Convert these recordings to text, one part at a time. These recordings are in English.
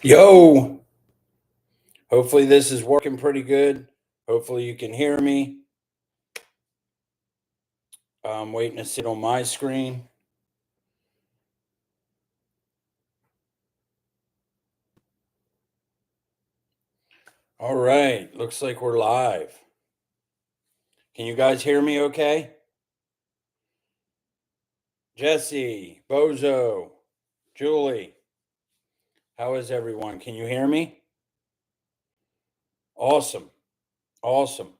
Yo, hopefully this is working pretty good. Hopefully you can hear me. I'm waiting to see it on my screen. All right, looks like we're live. Can you guys hear me okay? Jesse, Bozo, Julie, how is everyone? Can you hear me? Awesome. Awesome.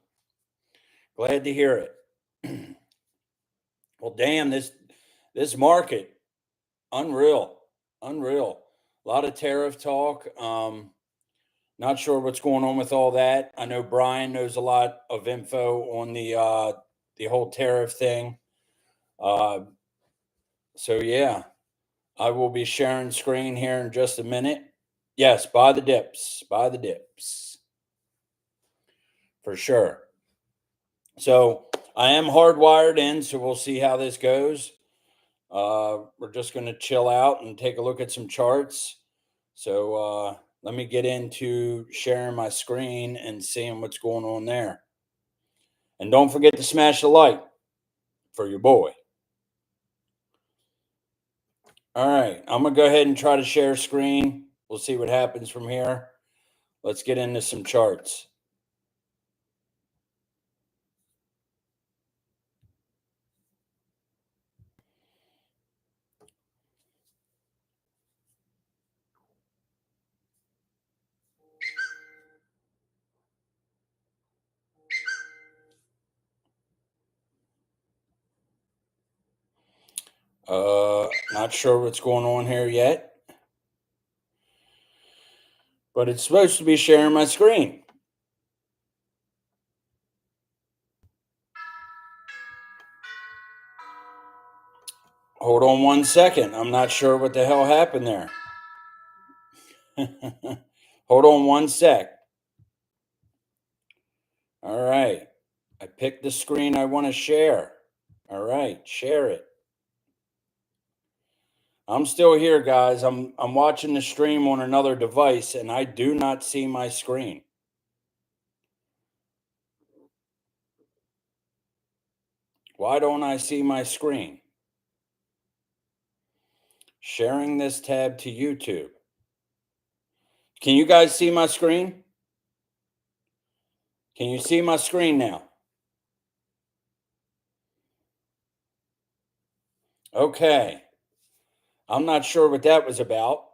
Glad to hear it. Well, damn, this market, unreal. Unreal. A lot of tariff talk. Not sure what's going on with all that. I know Brian knows a lot of info on the whole tariff thing. Uh, so yeah, I will be sharing screen here in just a minute. Yes, buy the dips, for sure. So I am hardwired in, so we'll see how this goes. We're just going to chill out and take a look at some charts. So let me get into sharing my screen and seeing what's going on there. And don't forget to smash the like for your boy. All right, I'm going to go ahead and try to share screen. We'll see what happens from here. Let's get into some charts. Not sure what's going on here yet, but it's supposed to be sharing my screen. Hold on one second. I'm not sure what the hell happened there. Hold on one sec. All right. I picked the screen I want to share. All right, share it. I'm still here, guys. I'm watching the stream on another device and I do not see my screen. Why don't I see my screen? Sharing this tab to YouTube. Can you guys see my screen? Can you see my screen now? Okay. I'm not sure what that was about.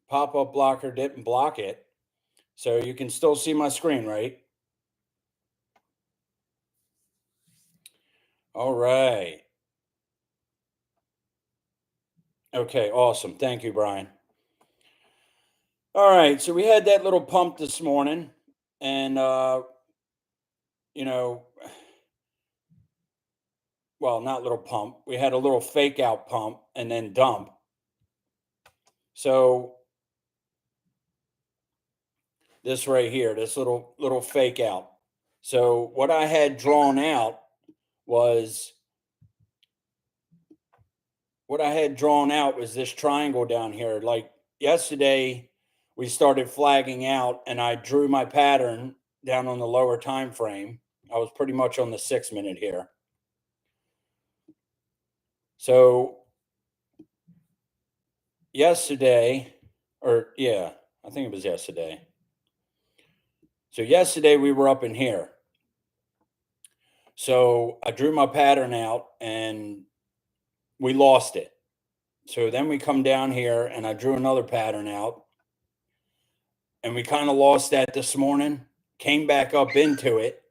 Pop-up blocker didn't block it. So you can still see my screen, right? All right. Okay, awesome. Thank you, Brian. All right, so we had that little pump this morning, and you know, well, not little pump. We had a little fake out pump and then dump. So this right here, this little fake out. So what I had drawn out was this triangle down here. Like yesterday, we started flagging out, and I drew my pattern down on the lower time frame. I was pretty much on the 6 minute here. So yesterday, or yeah, I think it was yesterday. So yesterday we were up in here. So I drew my pattern out and we lost it. So then we come down here and I drew another pattern out and we kind of lost that this morning, came back up into it,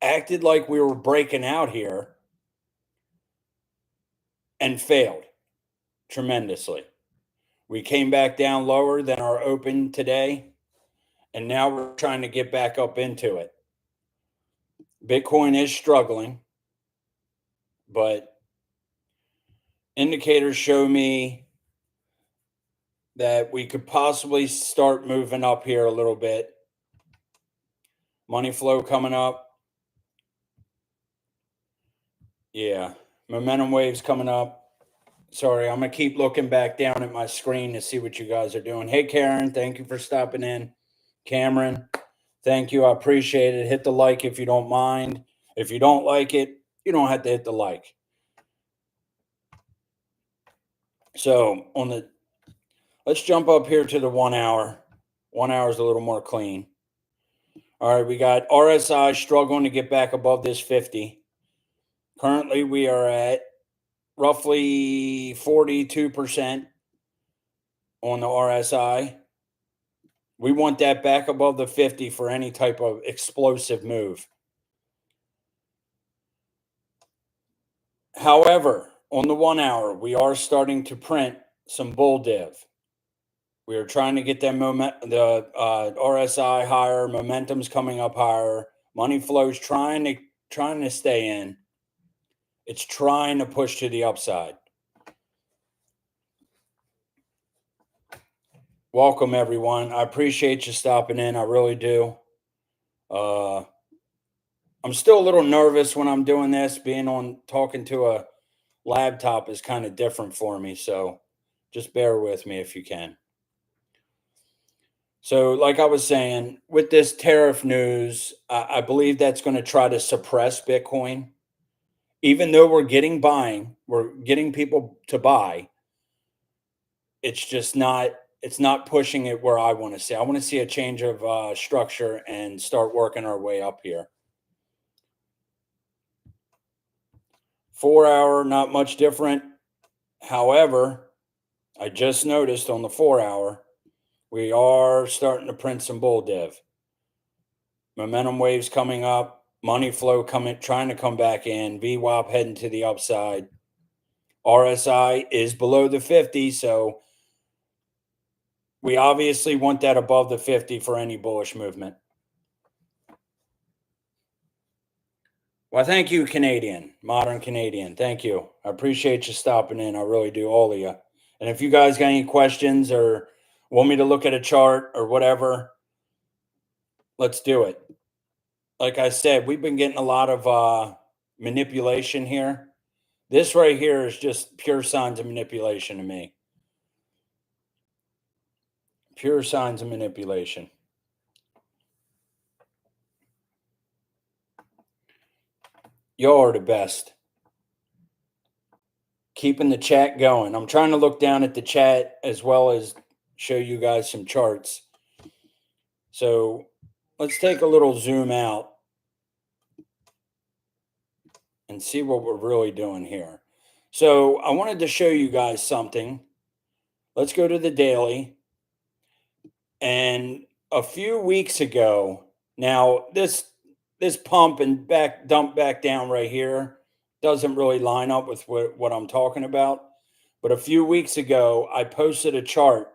acted like we were breaking out here and failed tremendously. We came back down lower than our open today, and now we're trying to get back up into it. Bitcoin is struggling, but indicators show me that we could possibly start moving up here a little bit. Money flow coming up. Yeah, momentum waves coming up. Sorry, I'm going to keep looking back down at my screen to see what you guys are doing. Hey, Karen, thank you for stopping in. Cameron, thank you. I appreciate it. Hit the like if you don't mind. If you don't like it, you don't have to hit the like. So let's jump up here to the 1 hour. 1 hour is a little more clean. All right, we got RSI struggling to get back above this 50. Currently, we are at roughly 42% on the RSI. We want that back above the 50 for any type of explosive move. However, on the 1 hour, we are starting to print some bull div. We are trying to get that the RSI higher, momentum's coming up higher, money flow's trying to stay in. It's trying to push to the upside. Welcome, everyone. I appreciate you stopping in. I really do. I'm still a little nervous when I'm doing this. Talking to a laptop is kind of different for me. So just bear with me if you can. So, like I was saying, with this tariff news, I believe that's going to try to suppress Bitcoin. Even though we're getting people to buy, it's not pushing it where I want to see. I want to see a change of structure and start working our way up here. 4 hour, not much different. However, I just noticed on the 4 hour, we are starting to print some bull div. Momentum waves coming up, money flow trying to come back in, VWAP heading to the upside. RSI is below the 50, so we obviously want that above the 50 for any bullish movement. Well, thank you, Modern Canadian. Thank you. I appreciate you stopping in. I really do, all of you. And if you guys got any questions or want me to look at a chart or whatever, let's do it. Like I said, we've been getting a lot of manipulation here. This right here is just pure signs of manipulation to me. Pure signs of manipulation. Y'all are the best. Keeping the chat going. I'm trying to look down at the chat as well as show you guys some charts. So let's take a little zoom out and see what we're really doing here. So I wanted to show you guys something. Let's go to the daily. And a few weeks ago, now this pump and dump back down right here doesn't really line up with what I'm talking about. But a few weeks ago, I posted a chart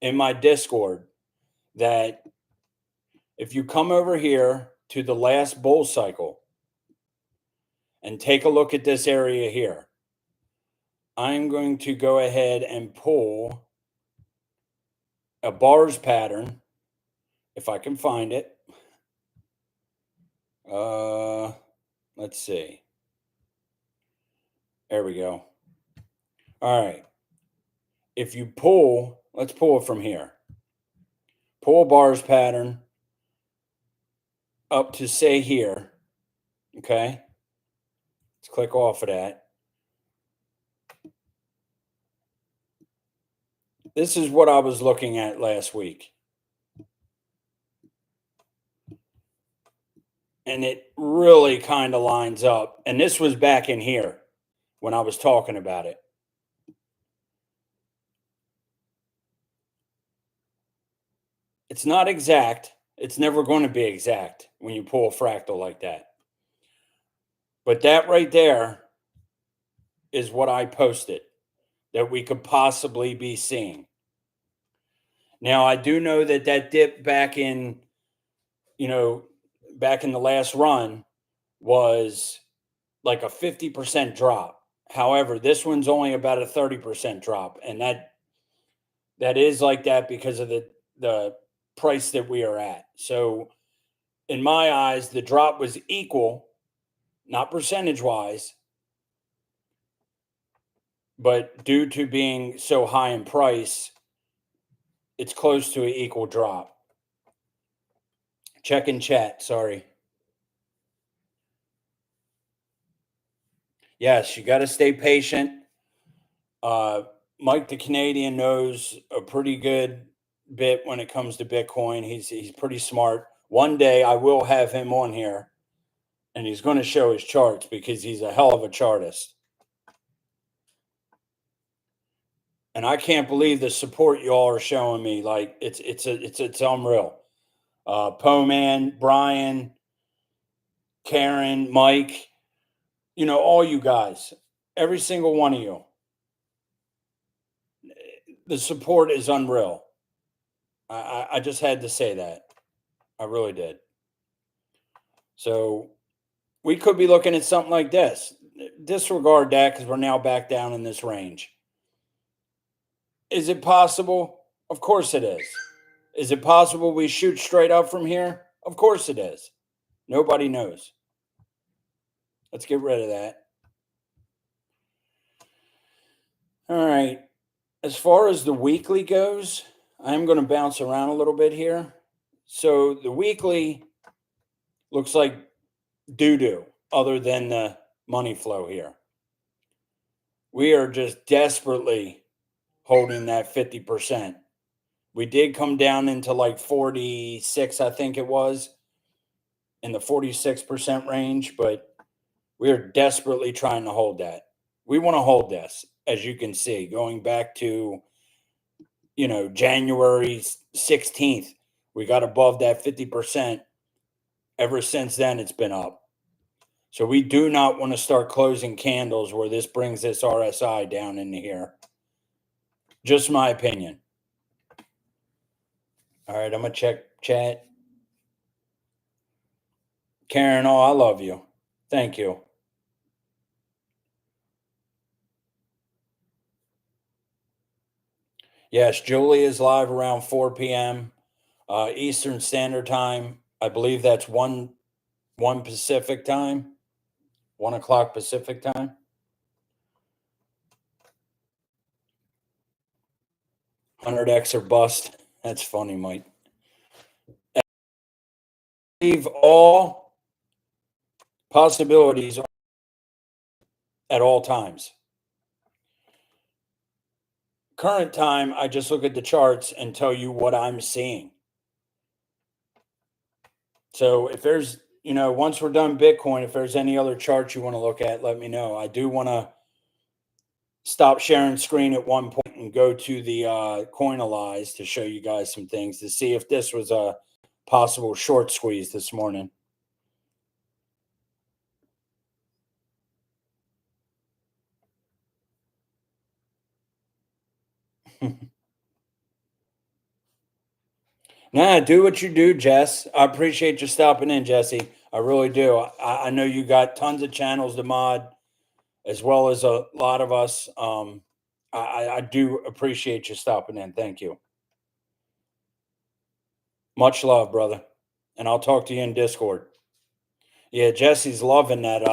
in my Discord that if you come over here to the last bull cycle and take a look at this area here, I'm going to go ahead and pull a bars pattern, if I can find it. Let's see. There we go. All right. If you pull, let's pull it from here. Pull a bars pattern up to say here. Okay. Let's click off of that. This is what I was looking at last week. And it really kind of lines up. And this was back in here when I was talking about it. It's not exact. It's never going to be exact when you pull a fractal like that. But that right there is what I posted that we could possibly be seeing. Now, I do know that dip back in, back in the last run was like a 50% drop. However, this one's only about a 30% drop. And that is like that because of the price that we are at. So in my eyes, the drop was equal, not percentage wise, but due to being so high in price, it's close to an equal drop. Check in chat. Sorry. Yes, you got to stay patient. Mike the Canadian knows a pretty good bit when it comes to Bitcoin. He's pretty smart. One day I will have him on here, and he's going to show his charts because he's a hell of a chartist. And I can't believe the support y'all are showing me. Like it's unreal. Poe Man, Brian, Karen, Mike, all you guys, every single one of you. The support is unreal. I just had to say that. I really did. So we could be looking at something like this. Disregard that because we're now back down in this range. Is it possible? Of course it is. Is it possible we shoot straight up from here? Of course it is. Nobody knows. Let's get rid of that. All right. As far as the weekly goes, I'm going to bounce around a little bit here. So the weekly looks like doo-doo other than the money flow here. We are just desperately holding that 50%. We did come down into like 46, I think it was, in the 46% range, but we're desperately trying to hold that. We want to hold this, as you can see, going back to, January 16th. We got above that 50%. Ever since then, it's been up. So we do not want to start closing candles where this brings this RSI down into here. Just my opinion. All right, I'm going to check chat. Karen, I love you. Thank you. Yes, Julie is live around 4 p.m. Eastern Standard Time. I believe that's 1 Pacific time, 1 o'clock Pacific time. $100X or bust. That's funny, Mike. Leave all possibilities at all times. Current time, I just look at the charts and tell you what I'm seeing. So if there's, once we're done Bitcoin, if there's any other charts you want to look at, let me know. I do want to stop sharing screen at one point and go to the Coinalyze to show you guys some things to see if this was a possible short squeeze this morning. Nah, do what you do, Jess. I appreciate you stopping in, Jesse. I really do. I know you got tons of channels to mod, as well as a lot of us. I do appreciate you stopping in. Thank you. Much love, brother. And I'll talk to you in Discord. Yeah, Jesse's loving that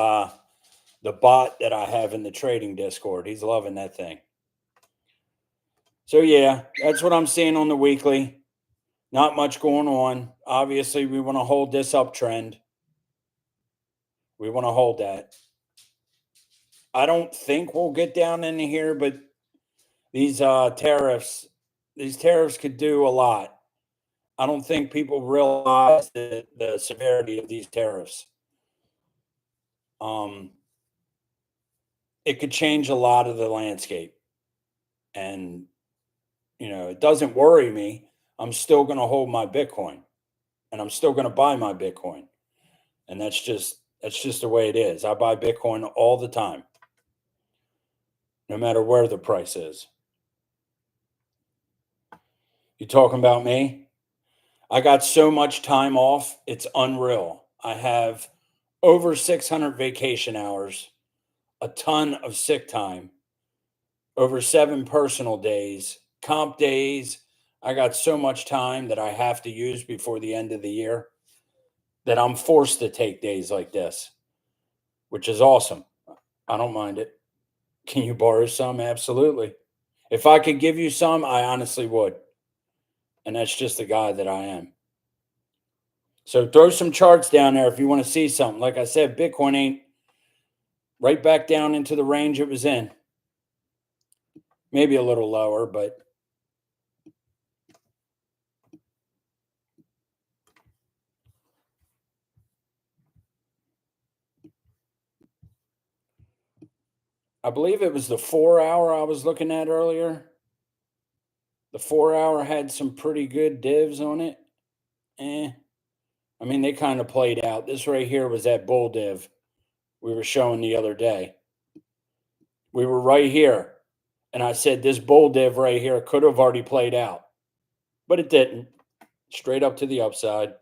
the bot that I have in the trading Discord. He's loving that thing. So yeah, that's what I'm seeing on the weekly. Not much going on. Obviously, we want to hold this uptrend. We want to hold that. I don't think we'll get down into here, but these tariffs could do a lot. I don't think people realize the severity of these tariffs. It could change a lot of the landscape. And, it doesn't worry me. I'm still going to hold my Bitcoin and I'm still going to buy my Bitcoin. And that's just the way it is. I buy Bitcoin all the time, no matter where the price is. You talking about me? I got so much time off. It's unreal. I have over 600 vacation hours, a ton of sick time, over 7 personal days, comp days. I got so much time that I have to use before the end of the year that I'm forced to take days like this, which is awesome. I don't mind it. Can you borrow some? Absolutely. If I could give you some, I honestly would. And that's just the guy that I am. So throw some charts down there if you want to see something. Like I said, Bitcoin ain't right back down into the range it was in. Maybe a little lower, but I believe it was the 4 hour I was looking at earlier. The 4 hour had some pretty good divs on it. I mean, they kind of played out. This right here was that bull div we were showing the other day. We were right here. And I said this bull div right here could have already played out, but it didn't. Straight up to the upside.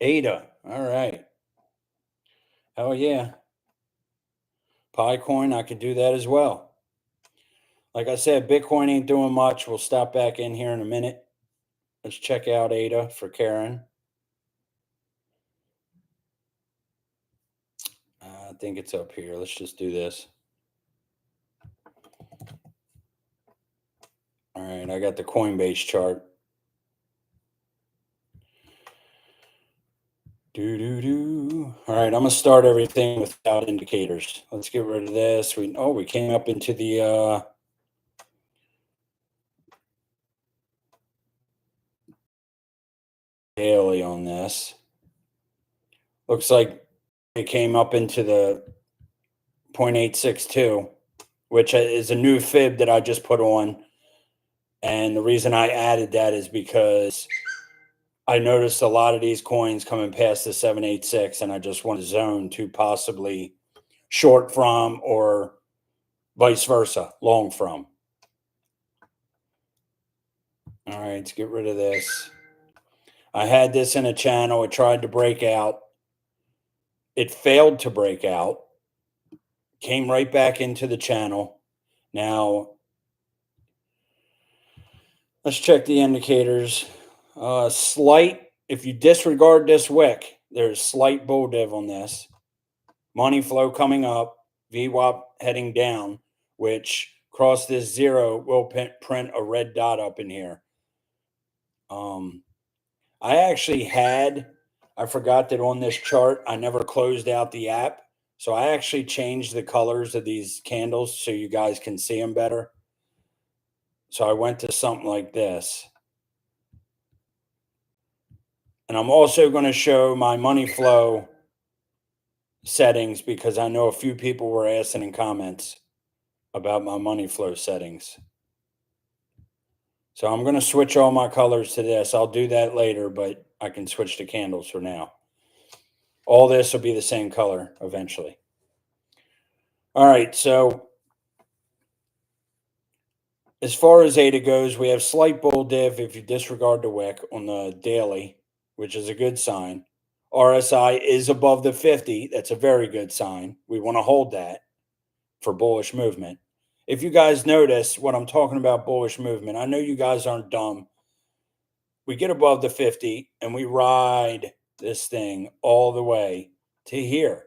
ADA. All right. Oh, yeah. Picoin, I could do that as well. Like I said, Bitcoin ain't doing much. We'll stop back in here in a minute. Let's check out ADA for Karen. I think it's up here. Let's just do this. All right, I got the Coinbase chart. All right, I'm gonna start everything without indicators. Let's get rid of this. We came up into the daily on this. Looks like it came up into the 0.862, which is a new fib that I just put on. And the reason I added that is because I noticed a lot of these coins coming past the 786, and I just want a zone to possibly short from or vice versa, long from. All right, let's get rid of this. I had this in a channel. It tried to break out. It failed to break out. Came right back into the channel. Now, let's check the indicators. Slight, if you disregard this wick, there's slight bull div on this. Money flow coming up, VWAP heading down, which cross this zero will print a red dot up in here. I forgot that on this chart, I never closed out the app. So I actually changed the colors of these candles so you guys can see them better. So I went to something like this. And I'm also going to show my money flow settings because I know a few people were asking in comments about my money flow settings. So I'm going to switch all my colors to this. I'll do that later, but I can switch to candles for now. All this will be the same color eventually. All right, so as far as ADA goes, we have slight bull div if you disregard the wick on the daily, which is a good sign. RSI is above the 50. That's a very good sign. We want to hold that for bullish movement. If you guys notice what I'm talking about, bullish movement, I know you guys aren't dumb. We get above the 50 and we ride this thing all the way to here.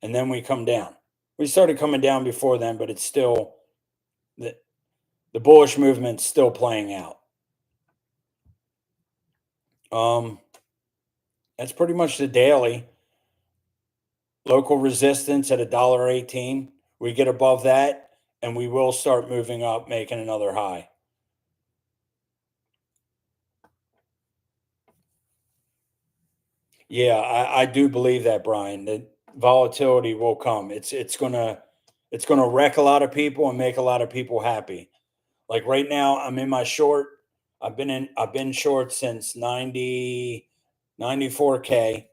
And then we come down. We started coming down before then, but it's still the bullish movement's still playing out. That's pretty much the daily. Local resistance at $1.18. We get above that and we will start moving up, making another high. Yeah, I do believe that, Brian. That volatility will come. It's gonna wreck a lot of people and make a lot of people happy. Like right now, I'm in my short. I've been short since 94K.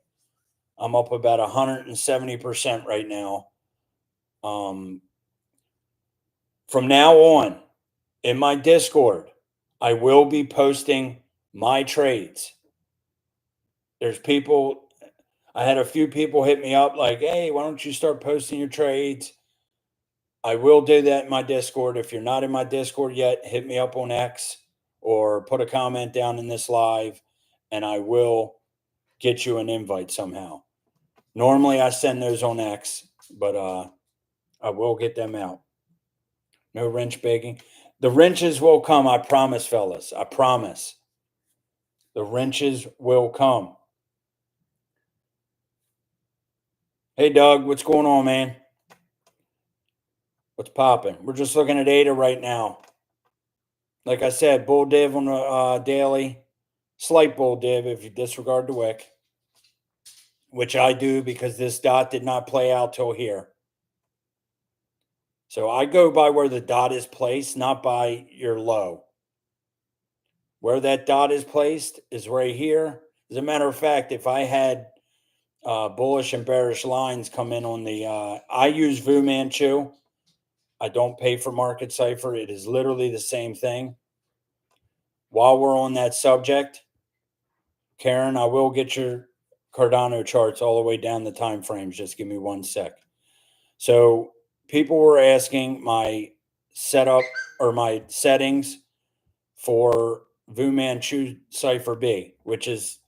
I'm up about 170% right now. From now on, in my Discord, I will be posting my trades. There's people, I had a few people hit me up like, hey, why don't you start posting your trades? I will do that in my Discord. If you're not in my Discord yet, hit me up on X or put a comment down in this live and I will get you an invite somehow. Normally I send those on X, but I will get them out. No wrench begging. The wrenches will come. I promise, fellas. I promise. The wrenches will come. Hey, Doug, what's going on, man? What's popping? We're just looking at ADA right now. Like I said, bull div on the daily. Slight bull div if you disregard the wick, which I do because this dot did not play out till here. So I go by where the dot is placed, not by your low. Where that dot is placed is right here. As a matter of fact, if I had bullish and bearish lines come in on the, I use Vu Manchu. I don't pay for Market Cipher. It is literally the same thing. While we're on that subject, Karen, I will get your Cardano charts all the way down the time frames. Just give me 1 sec. So people were asking my setup or my settings for Vu Manchu Cipher B, which is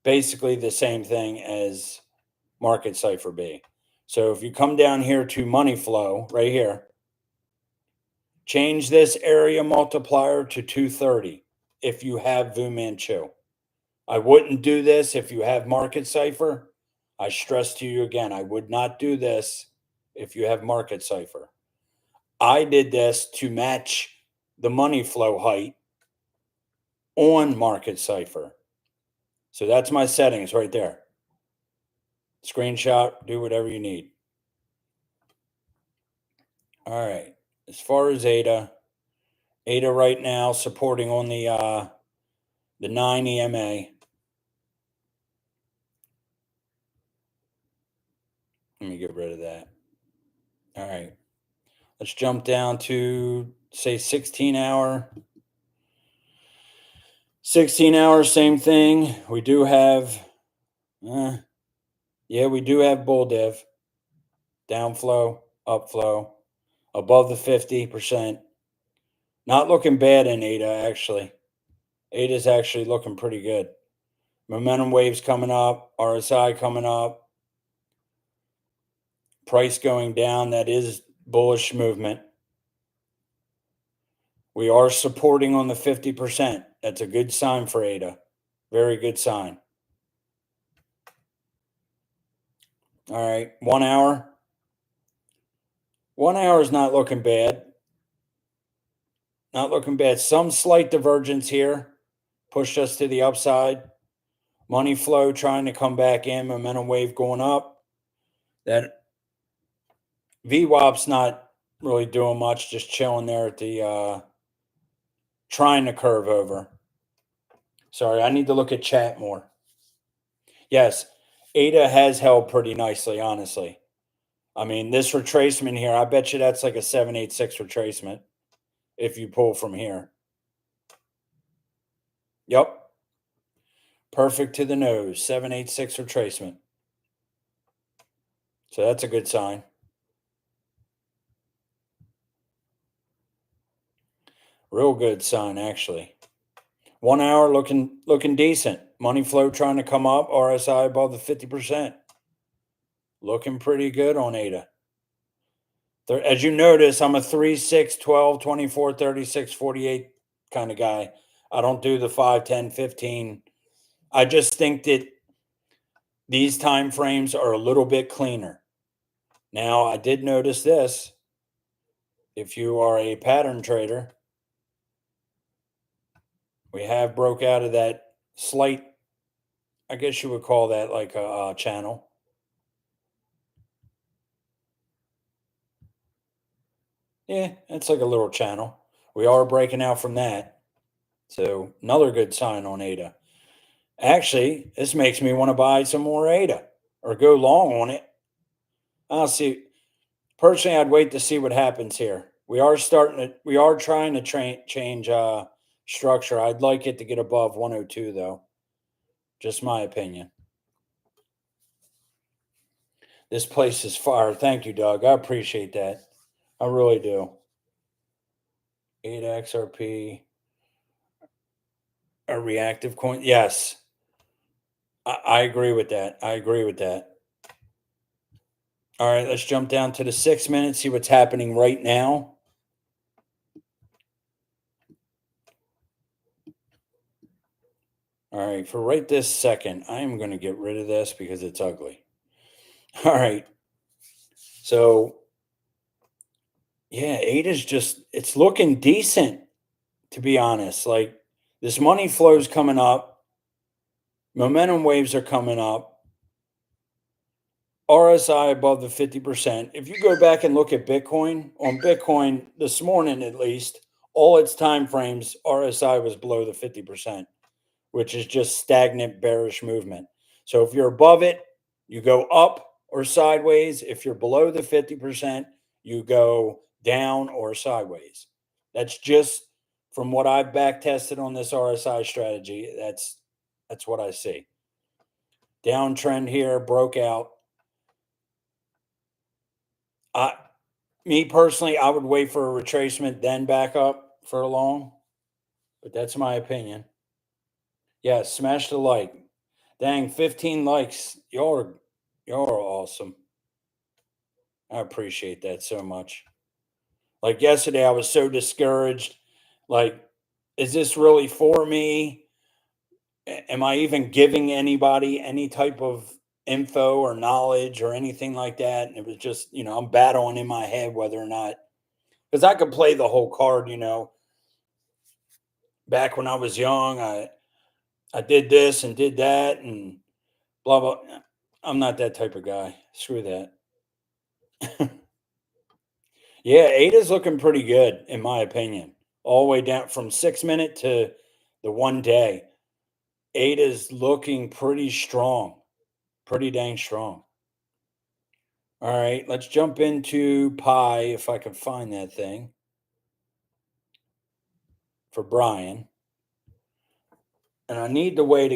basically the same thing as Market Cipher B. So if you come down here to money flow right here, change this area multiplier to 230 if you have Vu Manchu. I wouldn't do this if you have Market Cipher. I stress to you again, I would not do this if you have Market Cipher. I did this to match the money flow height on Market Cipher. So that's my settings right there. Screenshot, do whatever you need. All right. As far as ADA right now supporting on the 9 EMA. Let me get rid of that. All right. Let's jump down to say 16 hour. 16 hours, same thing. We do have, we do have bull div, downflow, upflow, above the 50%. Not looking bad in ADA, actually. ADA is actually looking pretty good. Momentum waves coming up, RSI coming up, price going down. That is bullish movement. We are supporting on the 50%. That's a good sign for ADA. Very good sign. All right, 1 hour. 1 hour is not looking bad. Not looking bad. Some slight divergence here pushed us to the upside. Money flow trying to come back in. Momentum wave going up. That VWAP's not really doing much. Just chilling there at the trying to curve over. Sorry, I need to look at chat more. Yes, ADA has held pretty nicely, honestly. I mean, this retracement here, I bet you that's like a 786 retracement if you pull from here. Yep. Perfect to the nose, 786 retracement. So that's a good sign. Real good sign, actually. 1 hour looking decent. Money flow trying to come up. RSI above the 50%. Looking pretty good on ADA. As you notice, I'm a 3, 6, 12, 24, 36, 48 kind of guy. I don't do the 5, 10, 15. I just think that these time frames are a little bit cleaner. Now, I did notice this. If you are a pattern trader, we have broke out of that slight, I guess you would call that like a channel. Yeah, it's like a little channel. We are breaking out from that. So another good sign on ADA. Actually, this makes me want to buy some more ADA or go long on it. I'll see. Personally, I'd wait to see what happens here. We are trying to change structure. I'd like it to get above 102 though. Just my opinion. This place is fire. Thank you, Doug. I appreciate that. I really do. ADA XRP. A reactive coin. Yes. I agree with that. I agree with that. All right, let's jump down to the 6 minutes, see what's happening right now. All right, for right this second, I am going to get rid of this because it's ugly. All right. So, yeah, eight is just, it's looking decent, to be honest. Like this money flow is coming up, momentum waves are coming up, RSI above the 50%. If you go back and look at Bitcoin, on Bitcoin this morning at least, all its time frames, RSI was below the 50%, which is just stagnant bearish movement. So if you're above it, you go up or sideways. If you're below the 50%, you go down or sideways. That's just from what I've back tested on this RSI strategy. That's what I see. Downtrend here, broke out. Me personally, I would wait for a retracement, then back up for a long, but that's my opinion. Yeah, smash the like. Dang, 15 likes. Y'all are awesome. I appreciate that so much. Like yesterday, I was so discouraged. Like, is this really for me? Am I even giving anybody any type of info or knowledge or anything like that? And it was just, I'm battling in my head whether or not, because I could play the whole card, back when I was young, I did this and did that and blah blah. I'm not that type of guy. Screw that. Yeah, eight is looking pretty good in my opinion. All the way down from 6 minute to the 1 day. Eight is looking pretty strong. Pretty dang strong. All right, let's jump into Pi if I can find that thing for Brian. And I need a way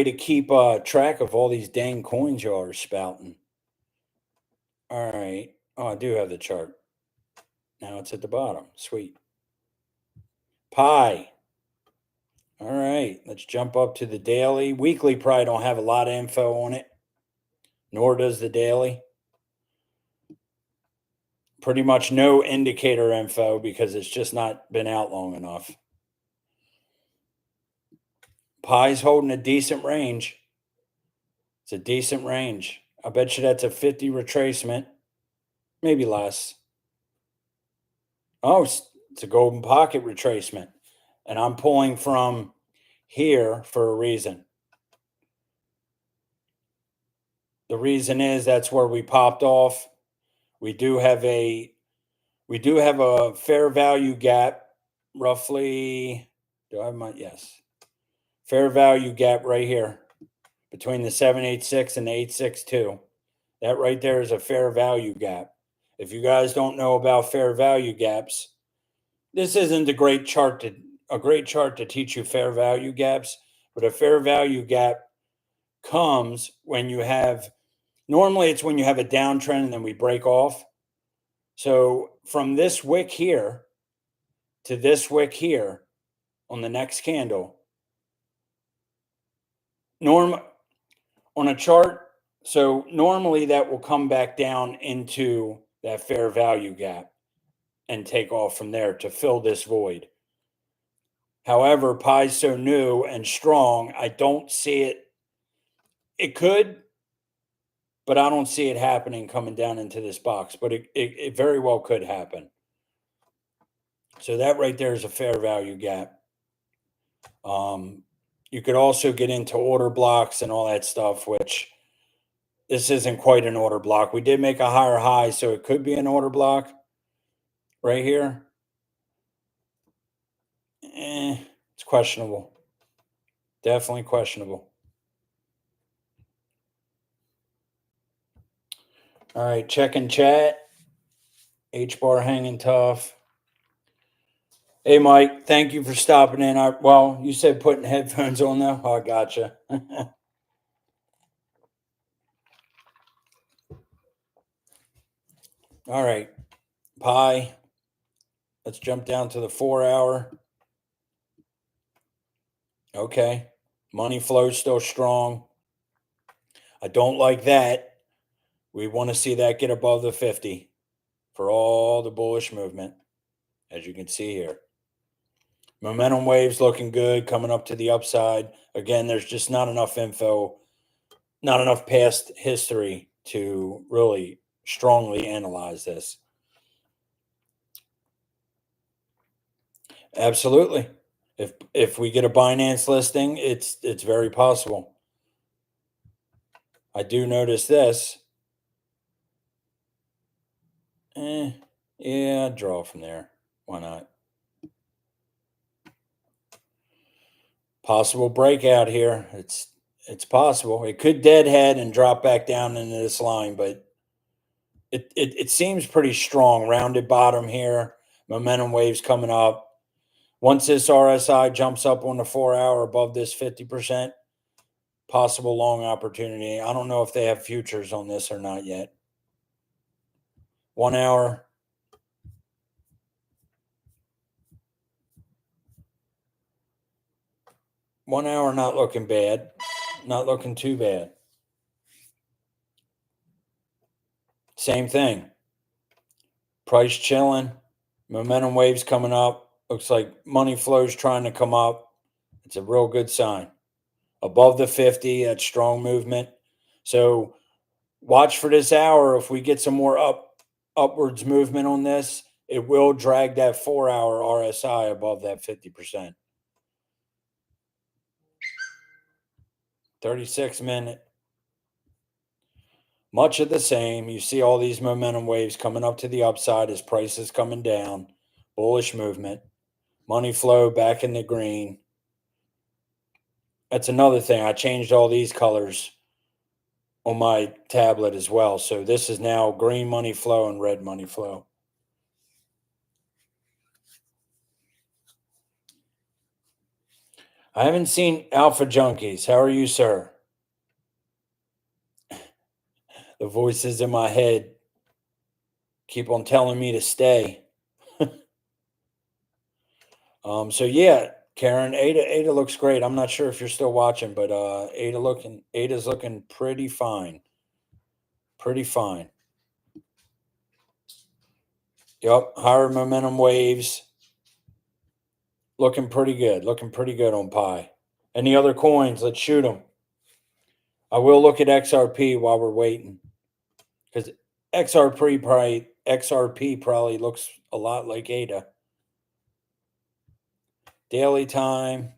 to keep track of all these dang coins y'all are spouting. All right. Oh, I do have the chart. Now it's at the bottom. Sweet. Pi. All right. Let's jump up to the daily. Weekly probably don't have a lot of info on it, nor does the daily. Pretty much no indicator info because it's just not been out long enough. Pi's holding a decent range. It's a decent range. I bet you that's a 50 retracement, maybe less. Oh, it's a golden pocket retracement. And I'm pulling from here for a reason. The reason is that's where we popped off. We do have a fair value gap, roughly. Do I have my yes? Fair value gap right here between the 786 and the 862. That right there is a fair value gap. If you guys don't know about fair value gaps, this isn't a great chart to teach you fair value gaps, but a fair value gap comes when you have normally it's when you have a downtrend and then we break off. So from this wick here to this wick here on the next candle, on a chart, so normally that will come back down into that fair value gap and take off from there to fill this void. However, Pi's so new and strong, I don't see it. It could, but I don't see it happening coming down into this box, but it very well could happen. So that right there is a fair value gap. You could also get into order blocks and all that stuff, which this isn't quite an order block. We did make a higher high, so it could be an order block right here. It's questionable. Definitely questionable. All right, checking chat. H bar hanging tough. Hey, Mike, thank you for stopping in. Well, you said putting headphones on though. Oh, I gotcha. All right, Pi. Let's jump down to the 4 hour. Okay, money flow still strong. I don't like that. We want to see that get above the 50 for all the bullish movement, as you can see here. Momentum waves looking good, coming up to the upside. Again, there's just not enough info, not enough past history to really strongly analyze this. Absolutely. If we get a Binance listing, it's very possible. I do notice this. Yeah, draw from there. Why not? Possible breakout here. It's possible. It could deadhead and drop back down into this line, but it seems pretty strong. Rounded bottom here. Momentum waves coming up. Once this RSI jumps up on the 4-hour above this 50%, possible long opportunity. I don't know if they have futures on this or not yet. 1 hour. One hour not looking bad. Not looking too bad. Same thing. Price chilling. Momentum waves coming up. Looks like money flows trying to come up. It's a real good sign. Above the 50, that's strong movement. So watch for this hour. If we get some more upwards movement on this, it will drag that 4-hour RSI above that 50%. 36-minute. Much of the same. You see all these momentum waves coming up to the upside as prices coming down. Bullish movement. Money flow back in the green. That's another thing. I changed all these colors on my tablet as well. So this is now green money flow and red money flow. I haven't seen Alpha Junkies. How are you, sir? The voices in my head keep on telling me to stay. So yeah, Karen, Ada looks great. I'm not sure if you're still watching, but Ada's looking pretty fine. Pretty fine. Yep, higher momentum waves. Looking pretty good. Looking pretty good on Pi. Any other coins? Let's shoot them. I will look at XRP while we're waiting, because XRP probably looks a lot like ADA. Daily time.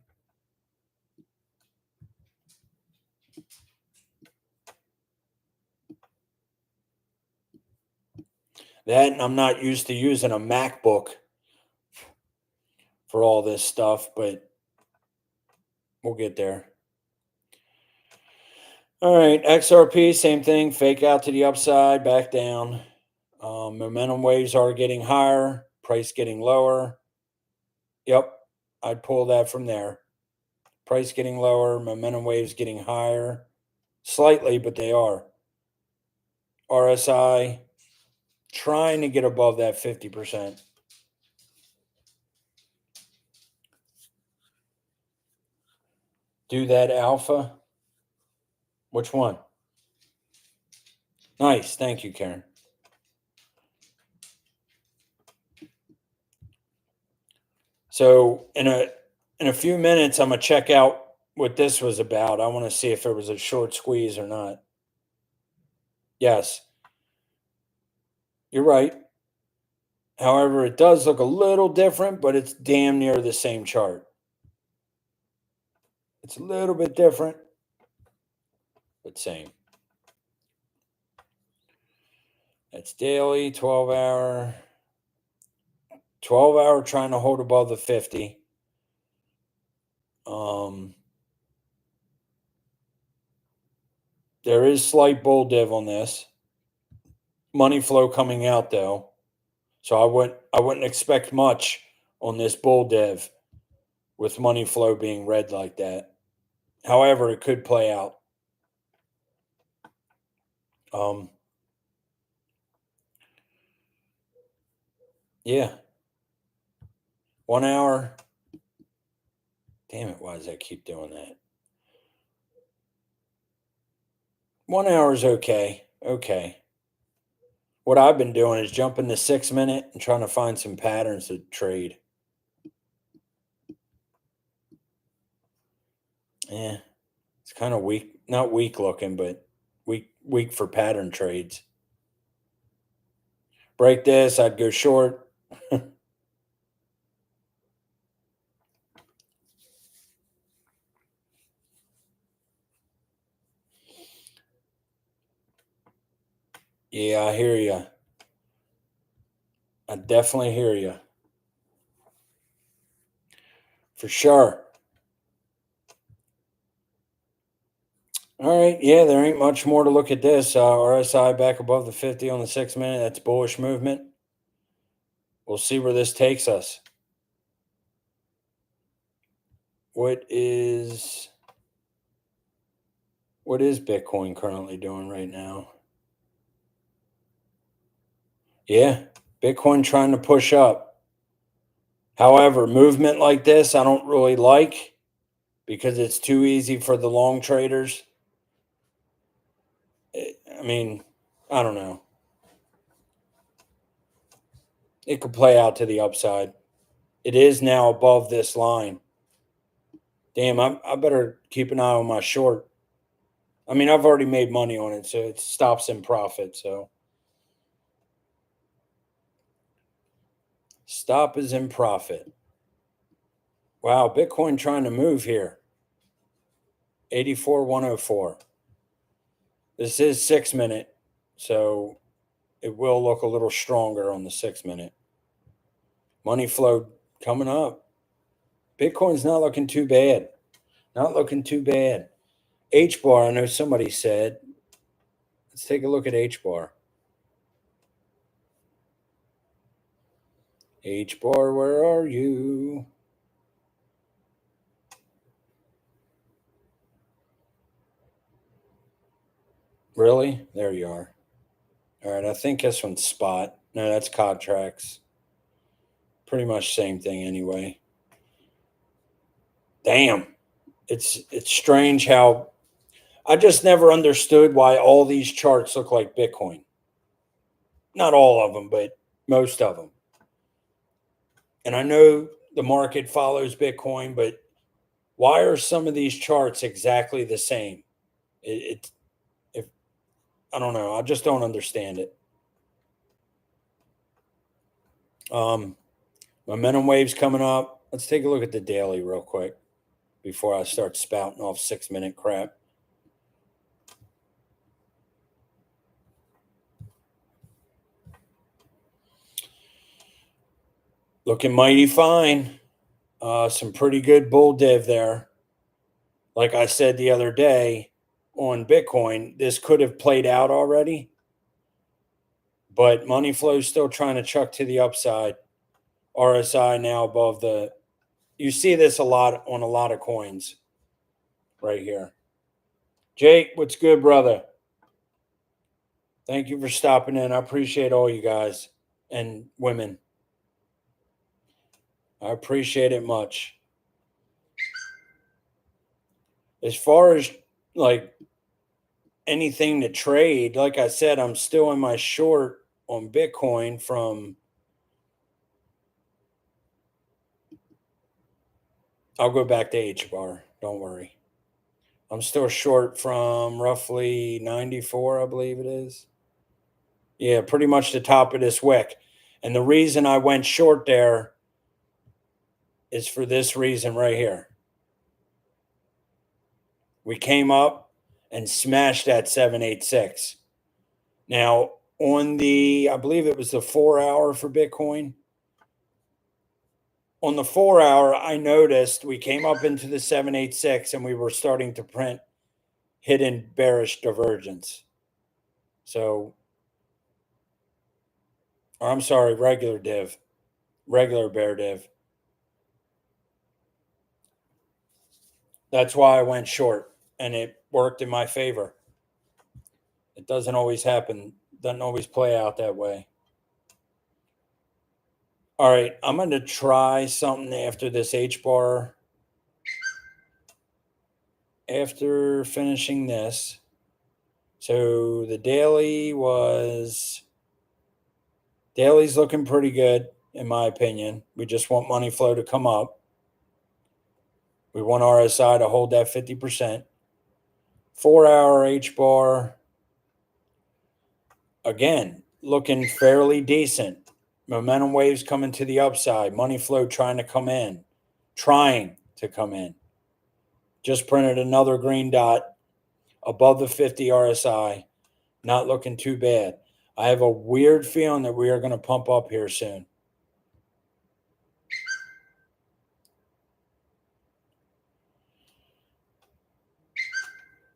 That, and I'm not used to using a MacBook for all this stuff, but we'll get there. All right, XRP, same thing. Fake out to the upside, back down. Momentum waves are getting higher, price getting lower. Yep, I'd pull that from there. Price getting lower, momentum waves getting higher. Slightly, but they are. RSI trying to get above that 50%. Do that, Alpha. Which one? Nice. Thank you, Karen. So in a few minutes, I'm gonna check out what this was about. I want to see if it was a short squeeze or not. Yes, you're right. However, it does look a little different, but it's damn near the same chart. It's a little bit different, but same. That's daily, 12-hour. 12-hour trying to hold above the 50. There is slight bull div on this. Money flow coming out though. So I wouldn't expect much on this bull div with money flow being red like that. However, it could play out. Yeah. 1 hour. Damn it, why does that keep doing that? 1 hour is okay. Okay. What I've been doing is jumping the 6 minute and trying to find some patterns to trade. Yeah, it's kind of weak, not weak looking, but weak for pattern trades. Break this, I'd go short. Yeah, I hear you. I definitely hear you. For sure. All right. Yeah, there ain't much more to look at this. RSI back above the 50 on the 6 minute. That's bullish movement. We'll see where this takes us. What is Bitcoin currently doing right now? Yeah, Bitcoin trying to push up. However, movement like this, I don't really like because it's too easy for the long traders. I mean, I don't know. It could play out to the upside. It is now above this line. Damn, I better keep an eye on my short. I mean, I've already made money on it, so it stops in profit. So stop is in profit. Wow, Bitcoin trying to move here. 84,104. This is 6 minute, so it will look a little stronger on the 6 minute. Money flow coming up. Bitcoin's not looking too bad. Not looking too bad. H bar, I know somebody said. Let's take a look at H bar. H bar, where are you? Really? There you are. All right, I think this one's spot. No, that's contracts. Pretty much same thing anyway. Damn. It's strange how I just never understood why all these charts look like Bitcoin. Not all of them, but most of them. And I know the market follows Bitcoin, but why are some of these charts exactly the same? If I don't know, I just don't understand it. Momentum waves coming up. Let's take a look at the daily real quick before I start spouting off 6 minute crap. Looking mighty fine. Some pretty good bull div there. Like I said the other day on Bitcoin, this could have played out already, but money flow is still trying to chuck to the upside. RSI now above the. You see this a lot on a lot of coins right here. Jake, what's good, brother? Thank you for stopping in. I appreciate all you guys and women. I appreciate it much. As far as like anything to trade, like I said, I'm still in my short on Bitcoin from. I'll go back to H bar. Don't worry. I'm still short from roughly 94, I believe it is. Yeah, pretty much the top of this wick. And the reason I went short there is for this reason right here. We came up and smashed that 786. Now, on the, I believe it was the 4 hour for Bitcoin. On the 4 hour, I noticed we came up into the 786 and we were starting to print hidden bearish divergence. So, or I'm sorry, regular div, regular bear div. That's why I went short and it worked in my favor. It doesn't always happen, doesn't always play out that way. All right, I'm going to try something after this H bar. After finishing this, So the daily's looking pretty good, in my opinion. We just want money flow to come up. We want RSI to hold that 50%. 4-hour H bar, again, looking fairly decent. Momentum waves coming to the upside. Money flow trying to come in. Just printed another green dot above the 50 RSI. Not looking too bad. I have a weird feeling that we are going to pump up here soon.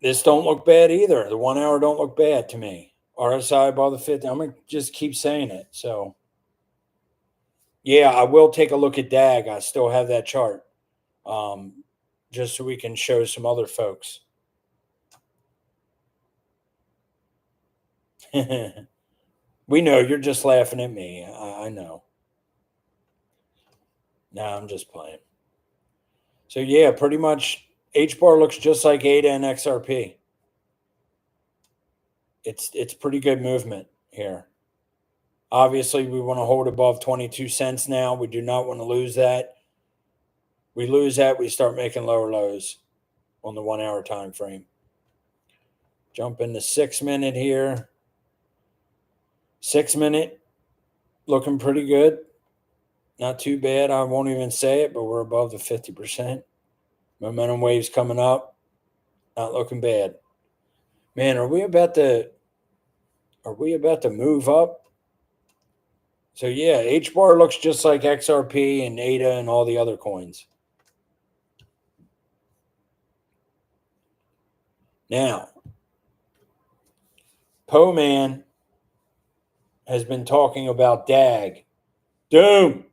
This don't look bad either. The 1 hour don't look bad to me. RSI above the 50. I'm going to just keep saying it. So, yeah, I will take a look at DAG. I still have that chart. Just so we can show some other folks. We know you're just laughing at me. I know. No, I'm just playing. So yeah, pretty much H bar looks just like ADA and XRP. It's pretty good movement here. Obviously, we want to hold above 22 cents now. We do not want to lose that. We lose that, we start making lower lows on the 1 hour time frame. Jump into 6 minute here. 6 minute looking pretty good. Not too bad. I won't even say it, but we're above the 50%. Momentum waves coming up. Not looking bad. Man, are we about to move up? So yeah, H bar looks just like XRP and ADA and all the other coins. Now, Po-Man has been talking about DAG. Doom.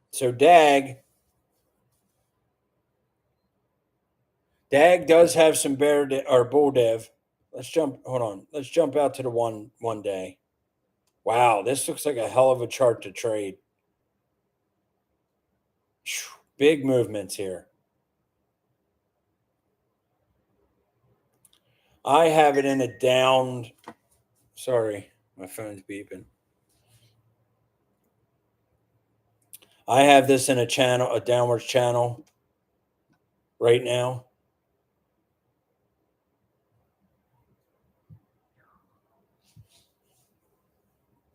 So DAG does have some or bull dev. Hold on. Let's jump out to the one day. Wow, this looks like a hell of a chart to trade. Big movements here. I have it in a down. Sorry, my phone's beeping. I have this in a downwards channel right now.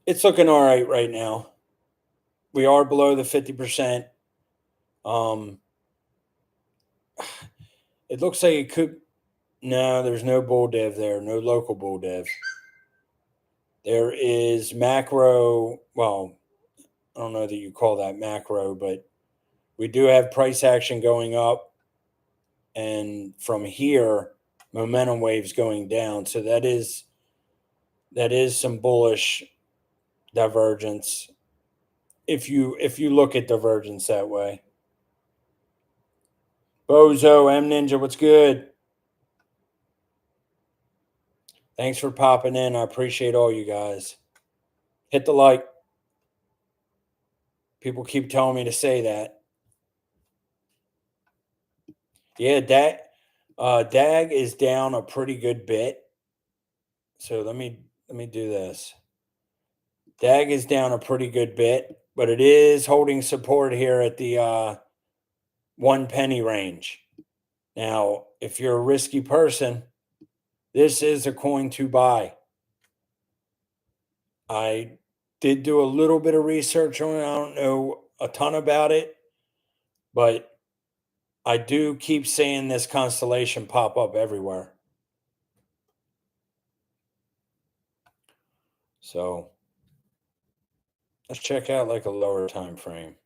It's looking all right now. We are below the 50%. It looks like it could. No, there's no bull dev there. No local bull dev. There is macro. Well, I don't know that you call that macro, but we do have price action going up. And from here, momentum waves going down. So that is some bullish divergence. If you look at divergence that way. Bozo, M Ninja, what's good? Thanks for popping in. I appreciate all you guys. Hit the like. People keep telling me to say that. Yeah, DAG is down a pretty good bit. So let me do this. DAG is down a pretty good bit, but it is holding support here at the 1 penny range. Now, if you're a risky person, this is a coin to buy. I did do a little bit of research on it. I don't know a ton about it, but I do keep seeing this constellation pop up everywhere. So let's check out like a lower time frame.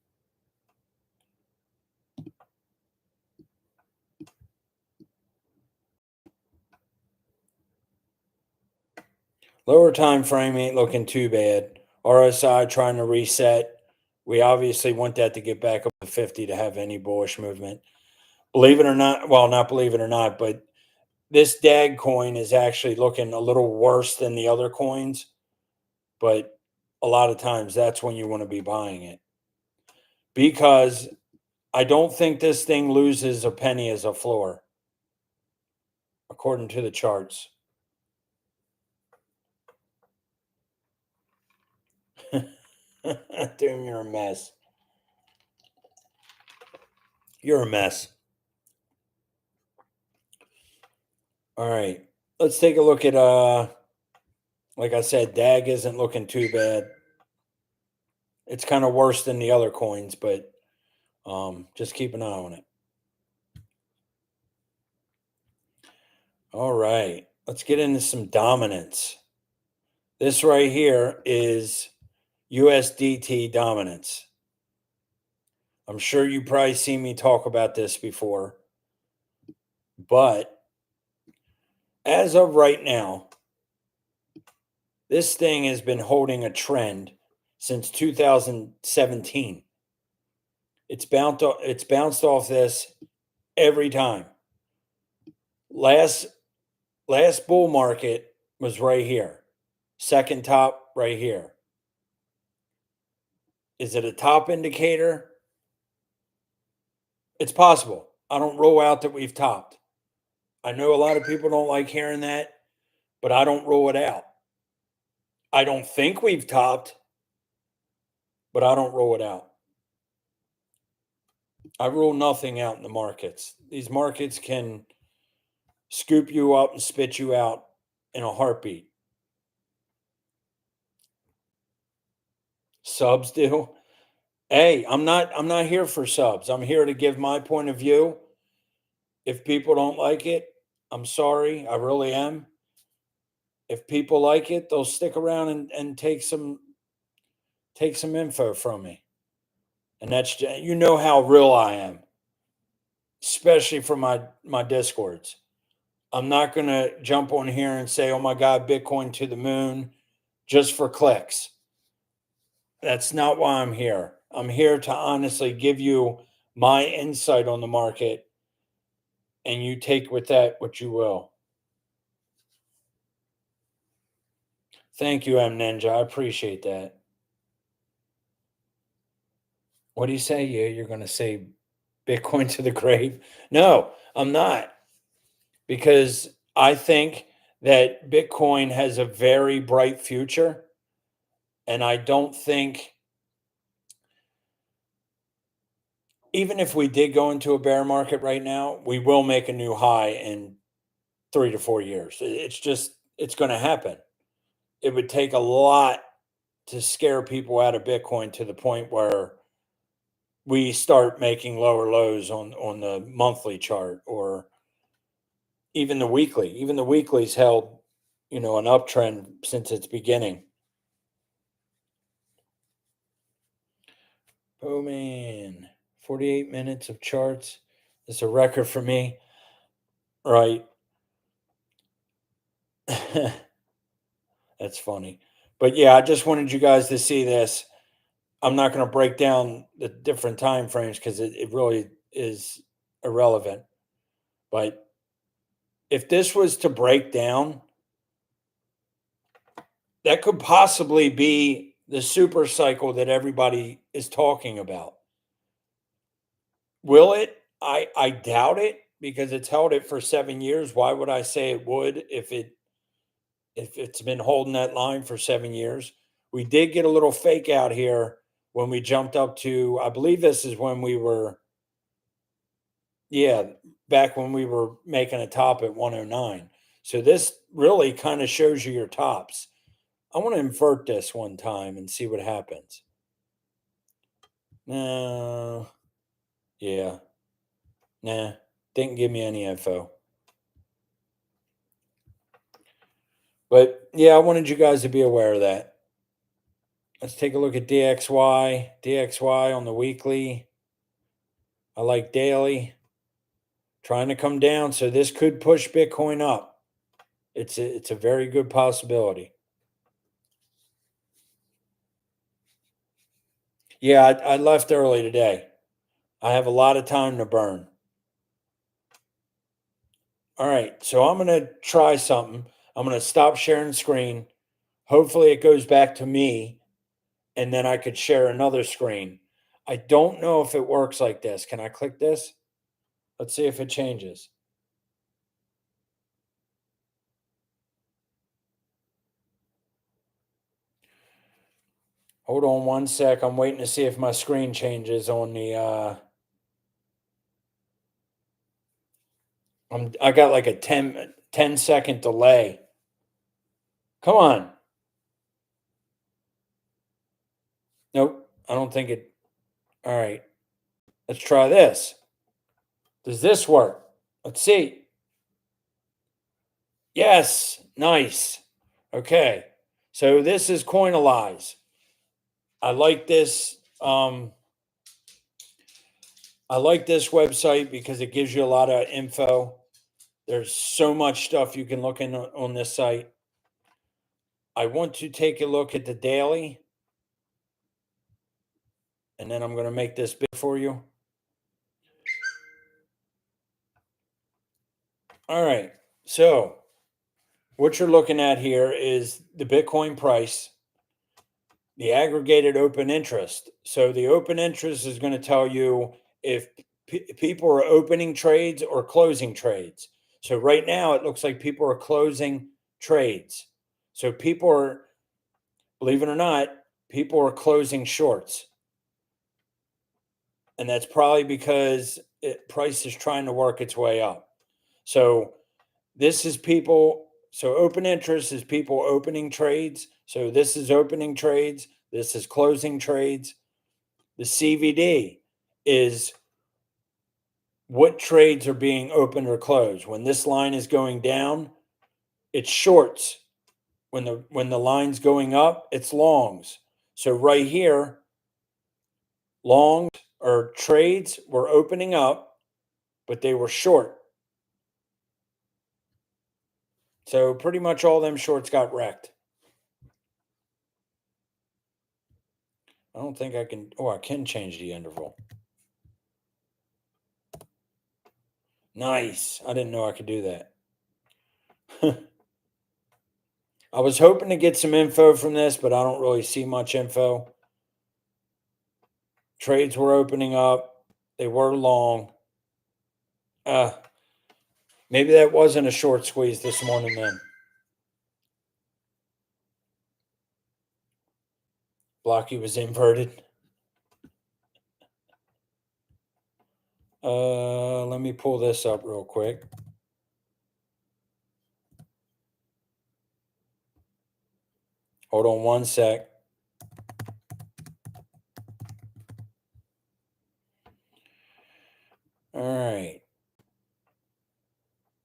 Lower time frame ain't looking too bad. RSI trying to reset. We obviously want that to get back up to 50 to have any bullish movement. Believe it or not, well, not believe it or not, but this DAG coin is actually looking a little worse than the other coins. but a lot of times that's when you want to be buying it, because I don't think this thing loses a penny as a floor, according to the charts. Damn, you're a mess. You're a mess. All right. Let's take a look at like I said, DAG isn't looking too bad. It's kind of worse than the other coins, but just keep an eye on it. All right. Let's get into some dominance. This right here is USDT dominance. I'm sure you probably seen me talk about this before, but as of right now, this thing has been holding a trend since 2017. It's bounced off this every time. Last bull market was right here. Second top right here. Is it a top indicator? It's possible. I don't rule out that we've topped. I know a lot of people don't like hearing that, but I don't rule it out. I don't think we've topped, but I don't rule it out. I rule nothing out in the markets. These markets can scoop you up and spit you out in a heartbeat. Subs do. Hey, I'm not here for subs. I'm here to give my point of view. If people don't like it, I'm sorry. I really am. If people like it, they'll stick around and take some info from me. And that's, you know how real I am, especially for my discords. I'm not going to jump on here and say, "Oh my god, Bitcoin to the moon," just for clicks. That's not why I'm here. I'm here to honestly give you my insight on the market, and you take with that what you will. Thank you, M Ninja. I appreciate that. What do you say? Yeah, you're going to say Bitcoin to the grave? No, I'm not. Because I think that Bitcoin has a very bright future. And I don't think, even if we did go into a bear market right now, we will make a new high in 3 to 4 years. It's going to happen. It would take a lot to scare people out of Bitcoin to the point where we start making lower lows on the monthly chart, or even the weekly. Even the weekly's held, an uptrend since its beginning. Oh man, 48 minutes of charts. It's a record for me. Right. That's funny. But yeah, I just wanted you guys to see this. I'm not going to break down the different time frames because it really is irrelevant. But if this was to break down, that could possibly be the super cycle that everybody is talking about. Will it? I doubt it, because it's held it for 7 years. Why would I say it would if it's been holding that line for 7 years? We did get a little fake out here when we jumped up to, I believe this is when we were, yeah, back when we were making a top at 109. So this really kind of shows you your tops. I want to invert this one time and see what happens. No. Yeah. Nah. Didn't give me any info. But yeah, I wanted you guys to be aware of that. Let's take a look at DXY. DXY on the weekly. I like daily. Trying to come down. So this could push Bitcoin up. It's a very good possibility. Yeah, I left early today. I have a lot of time to burn. All right, so I'm going to try something. I'm going to stop sharing screen. Hopefully it goes back to me and then I could share another screen. I don't know if it works like this. Can I click this? Let's see if it changes. Hold on one sec. I'm waiting to see if my screen changes on the I got like a 10-second delay. Come on. Nope. I don't think it. All right. Let's try this. Does this work? Let's see. Yes. Nice. Okay. So this is Coinalyze. I like this. I like this website because it gives you a lot of info. There's so much stuff you can look in on this site. I want to take a look at the daily, and then I'm going to make this big for you. All right. So what you're looking at here is the Bitcoin price, the aggregated open interest. So the open interest is going to tell you if people are opening trades or closing trades. So right now it looks like people are closing trades. So people are, believe it or not, people are closing shorts. And that's probably because price is trying to work its way up. So this is people. So open interest is people opening trades. So this is opening trades. This is closing trades. The CVD is what trades are being opened or closed. When this line is going down, it's shorts. When the line's going up, it's longs. So right here, longs or trades were opening up, but they were short. So pretty much all them shorts got wrecked. I don't think I can. Oh, I can change the interval. Nice. I didn't know I could do that. I was hoping to get some info from this, but I don't really see much info. Trades were opening up. They were long. Maybe that wasn't a short squeeze this morning then. Blocky was inverted. Let me pull this up real quick. Hold on one sec. All right.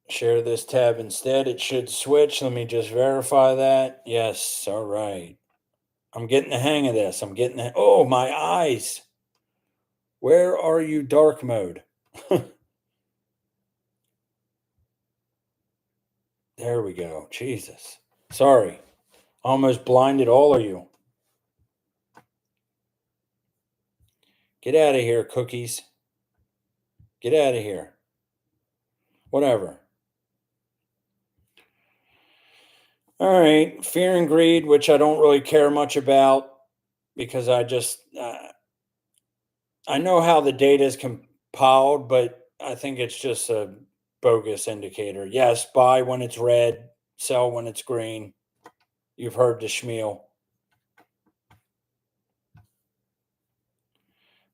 Share this tab instead. It should switch. Let me just verify that. Yes. All right. I'm getting the hang of this. Oh, my eyes. Where are you, dark mode? There we go. Jesus. Sorry. Almost blinded all of you. Get out of here, cookies. Get out of here. Whatever. All right. Fear and greed, which I don't really care much about because I know how the data is compiled, but I think it's just a bogus indicator. Yes, buy when it's red, sell when it's green. You've heard the schmeal.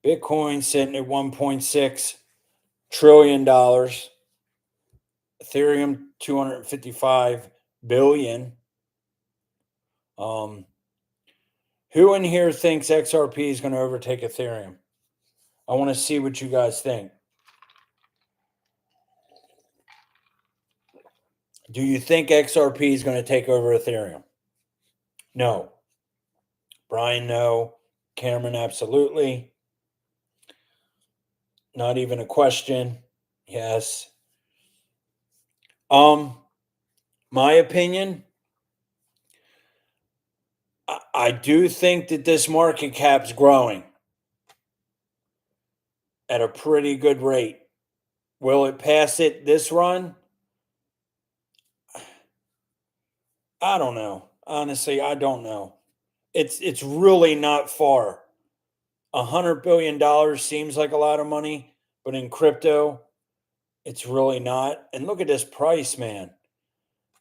Bitcoin sitting at $1.6 trillion. Ethereum 255 billion. Who in here thinks XRP is going to overtake Ethereum? I want to see what you guys think. Do you think XRP is going to take over Ethereum? No. Brian, no. Cameron, absolutely. Not even a question. Yes. My opinion, I do think that this market cap's growing at a pretty good rate. Will it pass it this run? I don't know. Honestly, I don't know. It's really not far. $100 billion seems like a lot of money, but in crypto, it's really not. And look at this price, man.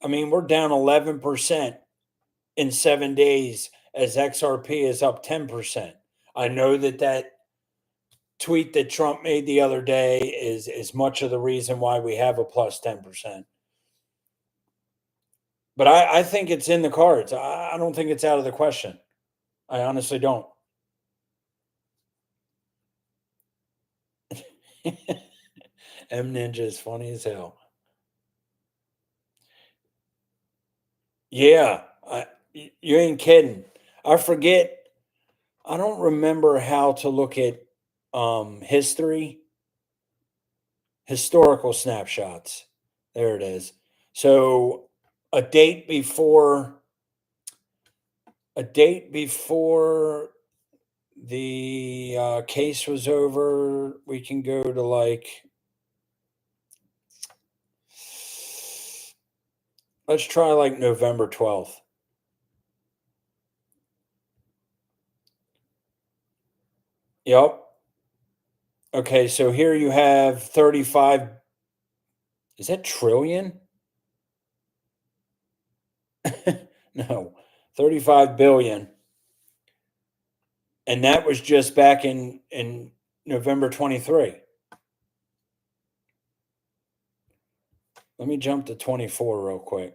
I mean, we're down 11% in 7 days as XRP is up 10%. I know that tweet that Trump made the other day is much of the reason why we have a plus 10%. But I think it's in the cards. I don't think it's out of the question. I honestly don't. M Ninja is funny as hell. Yeah, you ain't kidding. I forget. I don't remember how to look at historical snapshots. There it is. So a date before the case was over, we can go to like, let's try like November 12th. Yep. Okay, so here you have 35. Is that trillion? No, 35 billion. And that was just back in November 23. Let me jump to 24 real quick.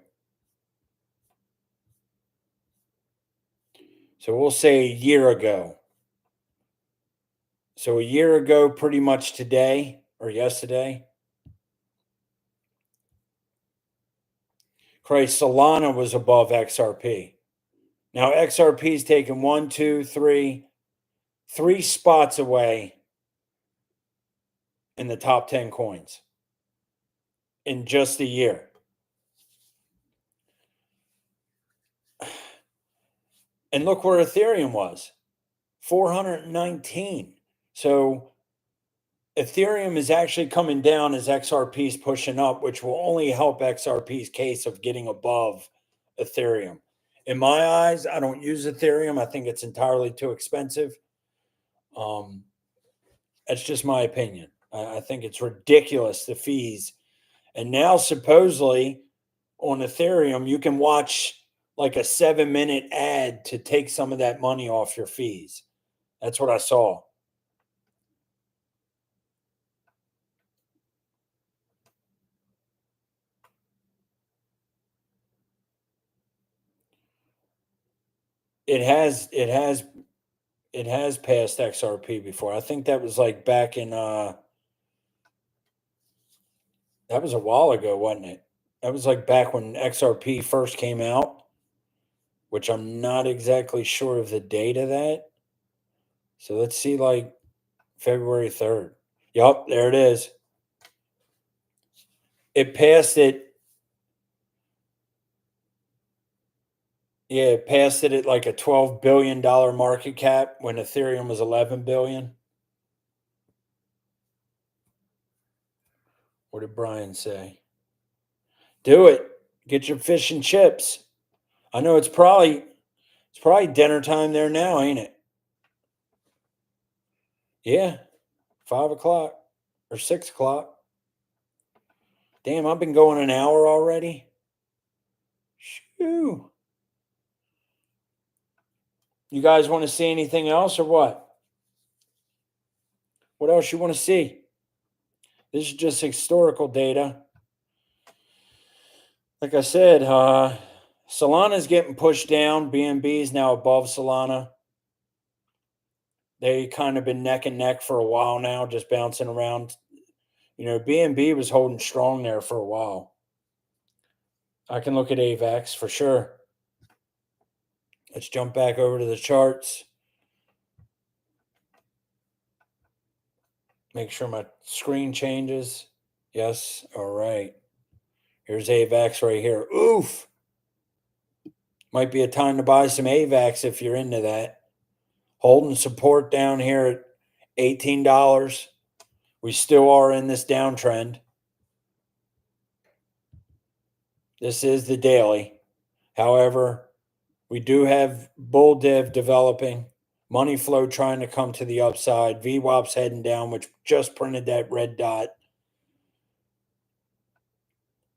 So we'll say a year ago. So a year ago, pretty much today or yesterday. Christ, Solana was above XRP. Now XRP's taken 1, 2, 3 spots away in the top 10 coins in just a year. And look where Ethereum was, 419. So Ethereum is actually coming down as XRP is pushing up, which will only help XRP's case of getting above Ethereum. In my eyes, I don't use Ethereum. I think it's entirely too expensive. That's just my opinion. I think it's ridiculous, the fees. And now supposedly on Ethereum, you can watch like a 7-minute ad to take some of that money off your fees. That's what I saw. It has passed XRP before. I think that was like back in that was a while ago, wasn't it? That was like back when XRP first came out, which I'm not exactly sure of the date of that. So let's see, like February 3rd. Yup, there it is. It passed it. Yeah, it passed it at like a $12 billion market cap when Ethereum was 11 billion. What did Brian say? Do it. Get your fish and chips. I know it's probably dinner time there now, ain't it? Yeah, 5 o'clock or 6 o'clock. Damn, I've been going an hour already. Shoo. You guys want to see anything else or what? What else you want to see? This is just historical data. Like I said, Solana's getting pushed down. BNB is now above Solana. They kind of been neck and neck for a while now, just bouncing around. You know, BNB was holding strong there for a while. I can look at AVAX for sure. Let's jump back over to the charts. Make sure my screen changes. Yes. All right. Here's AVAX right here. Oof. Might be a time to buy some AVAX if you're into that. Holding support down here at $18. We still are in this downtrend. This is the daily. However, We do have bull div developing, money flow trying to come to the upside, VWAP's heading down, which just printed that red dot.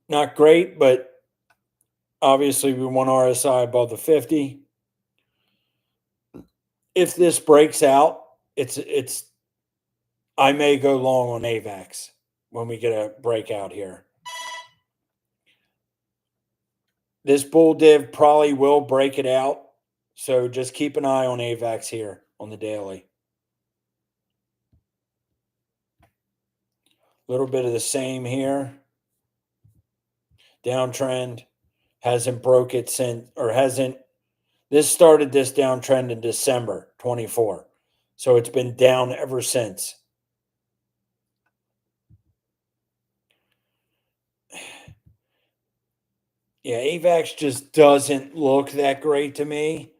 Not great, but obviously we want RSI above the 50. If this breaks out, it's I may go long on AVAX when we get a breakout here. This bull div probably will break it out. So just keep an eye on AVAX here on the daily. A little bit of the same here. Downtrend hasn't broke it since, or hasn't. This started this downtrend in December 24. So it's been down ever since. Yeah, AVAX just doesn't look that great to me.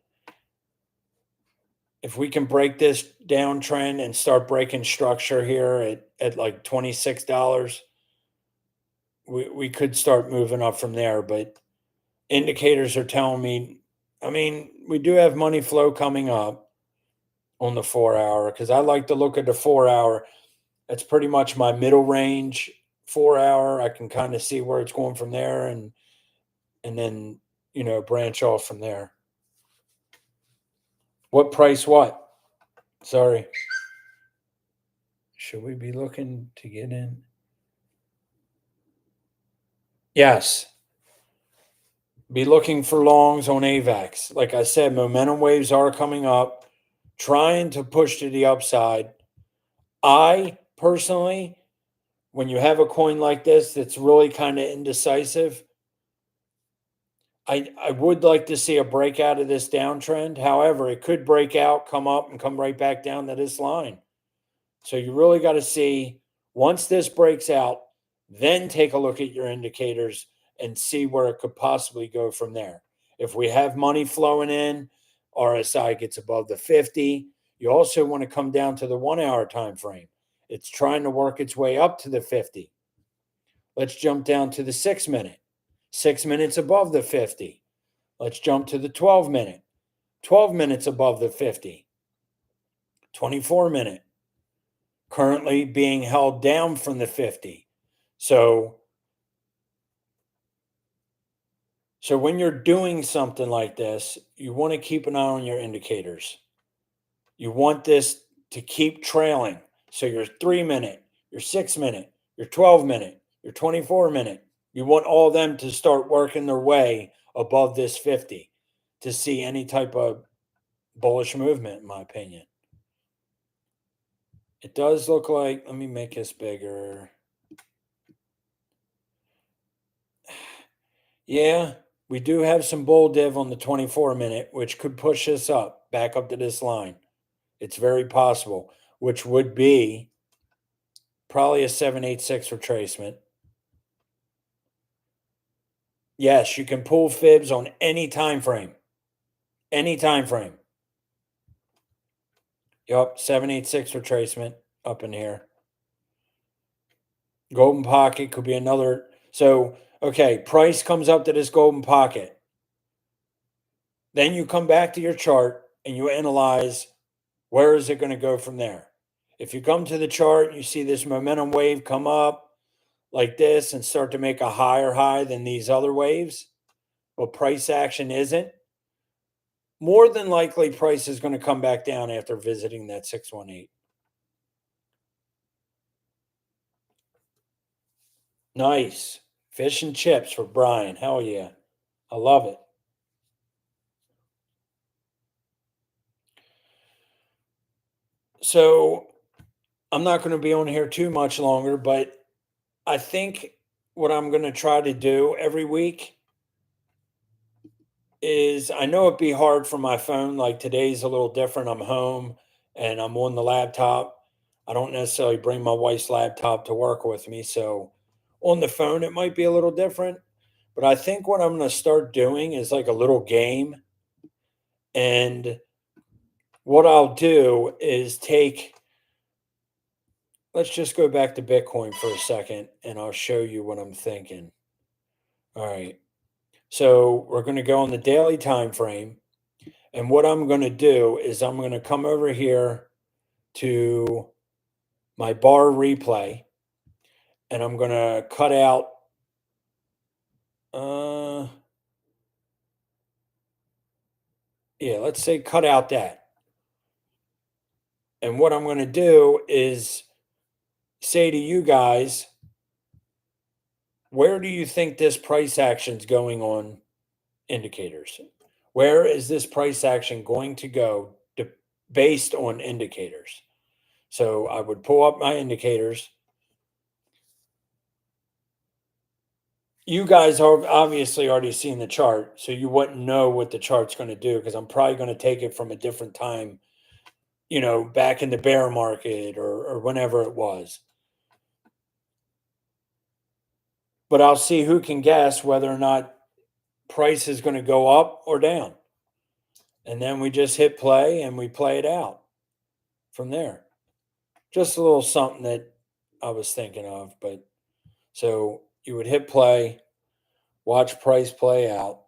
If we can break this downtrend and start breaking structure here at like $26, we could start moving up from there. But indicators are telling me, I mean, we do have money flow coming up on the 4 hour because I like to look at the 4 hour. That's pretty much my middle range 4 hour. I can kind of see where it's going from there and then, branch off from there. What price what? Sorry. Should we be looking to get in? Yes. Be looking for longs on AVAX. Like I said, momentum waves are coming up, trying to push to the upside. I personally, when you have a coin like this that's really kind of indecisive, I would like to see a breakout of this downtrend. However, it could break out, come up, and come right back down to this line. So you really got to see, once this breaks out, then take a look at your indicators and see where it could possibly go from there. If we have money flowing in, RSI gets above the 50. You also want to come down to the 1 hour time frame. It's trying to work its way up to the 50. Let's jump down to the 6 minute. 6 minutes above the 50. Let's jump to the 12 minute. 12 minutes above the 50. 24 minute. Currently being held down from the 50. So when you're doing something like this, you want to keep an eye on your indicators. You want this to keep trailing. So your 3 minute, your 6 minute, your 12 minute, your 24 minute, you want all of them to start working their way above this 50 to see any type of bullish movement, in my opinion. It does look like, let me make this bigger. Yeah, we do have some bull div on the 24 minute, which could push us up, back up to this line. It's very possible, which would be probably a 786 retracement. Yes, you can pull fibs on any time frame. Any time frame. Yup, 786 retracement up in here. Golden pocket could be another. So, okay, price comes up to this golden pocket. Then you come back to your chart and you analyze where is it going to go from there. If you come to the chart and you see this momentum wave come up like this and start to make a higher high than these other waves, but price action isn't, more than likely price is going to come back down after visiting that 618. Nice. Fish and chips for Brian. Hell yeah. I love it. So I'm not going to be on here too much longer, but I think what I'm going to try to do every week is, I know it'd be hard for my phone. Like today's a little different. I'm home and I'm on the laptop. I don't necessarily bring my wife's laptop to work with me. So on the phone, it might be a little different. But I think what I'm going to start doing is like a little game. And what I'll do is let's just go back to Bitcoin for a second and I'll show you what I'm thinking. All right. So we're going to go on the daily time frame. And what I'm going to do is I'm going to come over here to my bar replay, and I'm going to cut out, yeah, let's say cut out that. And what I'm going to do is say to you guys, where do you think this price action's going on indicators? Where is this price action going to go based on indicators? So I would pull up my indicators. You guys are obviously already seen the chart, so you wouldn't know what the chart's going to do because I'm probably going to take it from a different time, back in the bear market or whenever it was. But I'll see who can guess whether or not price is going to go up or down. And then we just hit play and we play it out from there. Just a little something that I was thinking of. But so you would hit play, watch price play out.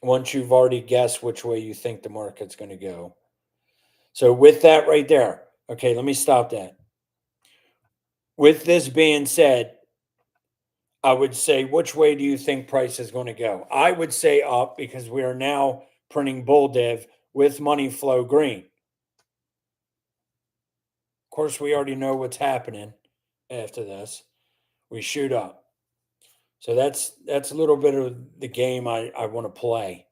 Once you've already guessed which way you think the market's going to go. So with that right there, okay, let me stop that. With this being said, I would say, which way do you think price is going to go? I would say up because we are now printing bull div with money flow green. Of course, we already know what's happening after this. We shoot up. So that's a little bit of the game I want to play.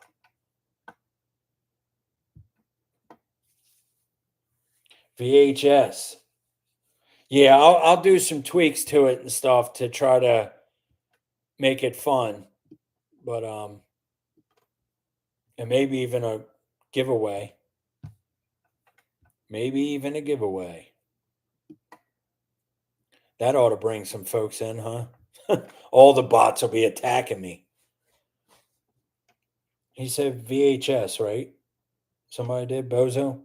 VHS. Yeah, I'll do some tweaks to it and stuff to try to make it fun. But and maybe even a giveaway. Maybe even a giveaway. That ought to bring some folks in, huh? All the bots will be attacking me. He said VHS, right? Somebody did, Bozo?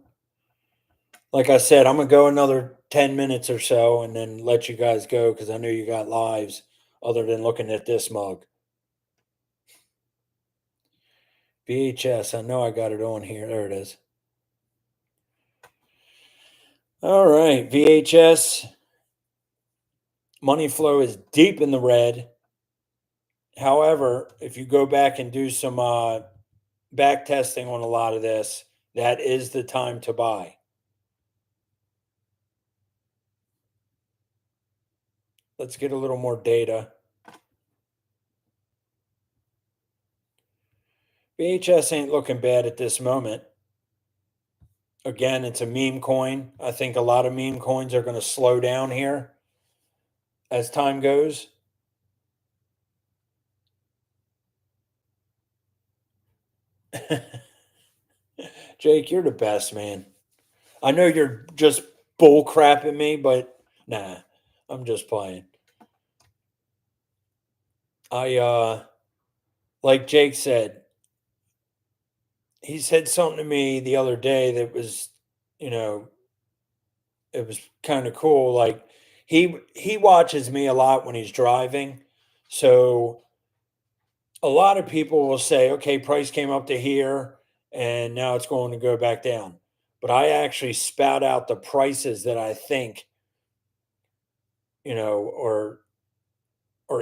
Like I said, I'm going to go another 10 minutes or so and then let you guys go because I know you got lives other than looking at this mug. VHS, I know I got it on here. There it is. All right, VHS. Money flow is deep in the red. However, if you go back and do some back testing on a lot of this, that is the time to buy. Let's get a little more data. VHS ain't looking bad at this moment. Again, it's a meme coin. I think a lot of meme coins are going to slow down here as time goes. Jake, you're the best, man. I know you're just bull crapping me, but nah, I'm just playing. Like Jake said, he said something to me the other day that was, it was kind of cool. Like he watches me a lot when he's driving. So a lot of people will say, okay, price came up to here and now it's going to go back down. But I actually spout out the prices that I think, or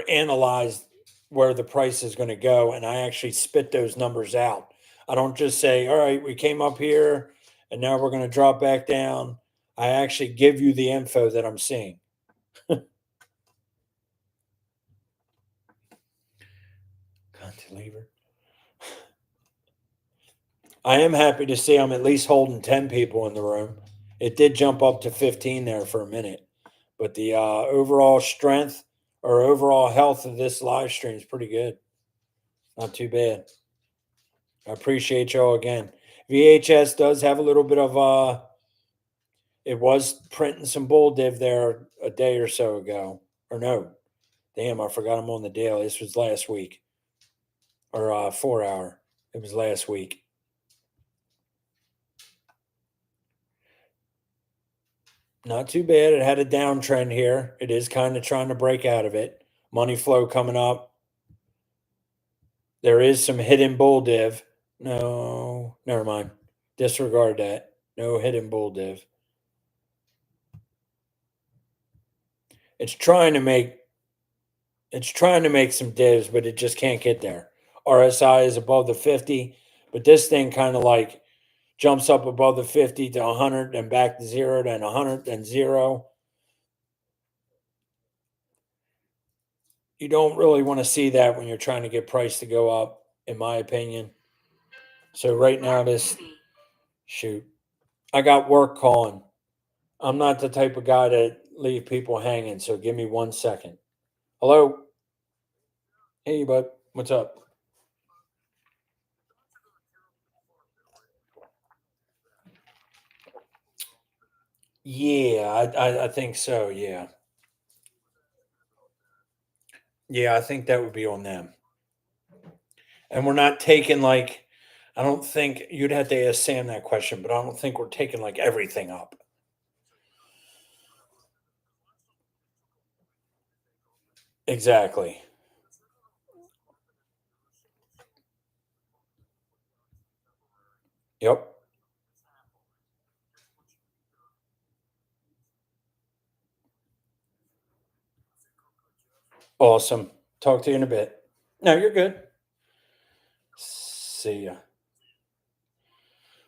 analyze where the price is going to go. And I actually spit those numbers out. I don't just say, all right, we came up here and now we're going to drop back down. I actually give you the info that I'm seeing. Cantilever. I am happy to see I'm at least holding 10 people in the room. It did jump up to 15 there for a minute, but the overall strength or overall health of this live stream is pretty good. Not too bad. I appreciate y'all again. VHS does have a little bit of it was printing some bull div there a day or so ago. Or no. Damn, I forgot I'm on the daily. This was last week. Or 4 hour. It was last week. Not too bad. It had a downtrend here. It is kind of trying to break out of it. Money flow coming up. There is some hidden bull div. No, never mind. Disregard that. No hidden bull div. It's trying to make it's trying to make some divs, but it just can't get there. RSI is above the 50, but this thing kind of like jumps up above the 50 to 100, then back to 0, then 100, then 0. You don't really want to see that when you're trying to get price to go up, in my opinion. So right now, this shoot, I got work calling. I'm not the type of guy to leave people hanging. So give me 1 second. Hello. Hey, bud. What's up? Yeah, I think so. Yeah. Yeah, I think that would be on them. And we're not taking like, I don't think you'd have to ask Sam that question, but I don't think we're taking like everything up. Exactly. Yep. Awesome. Talk to you in a bit. No, you're good. See ya.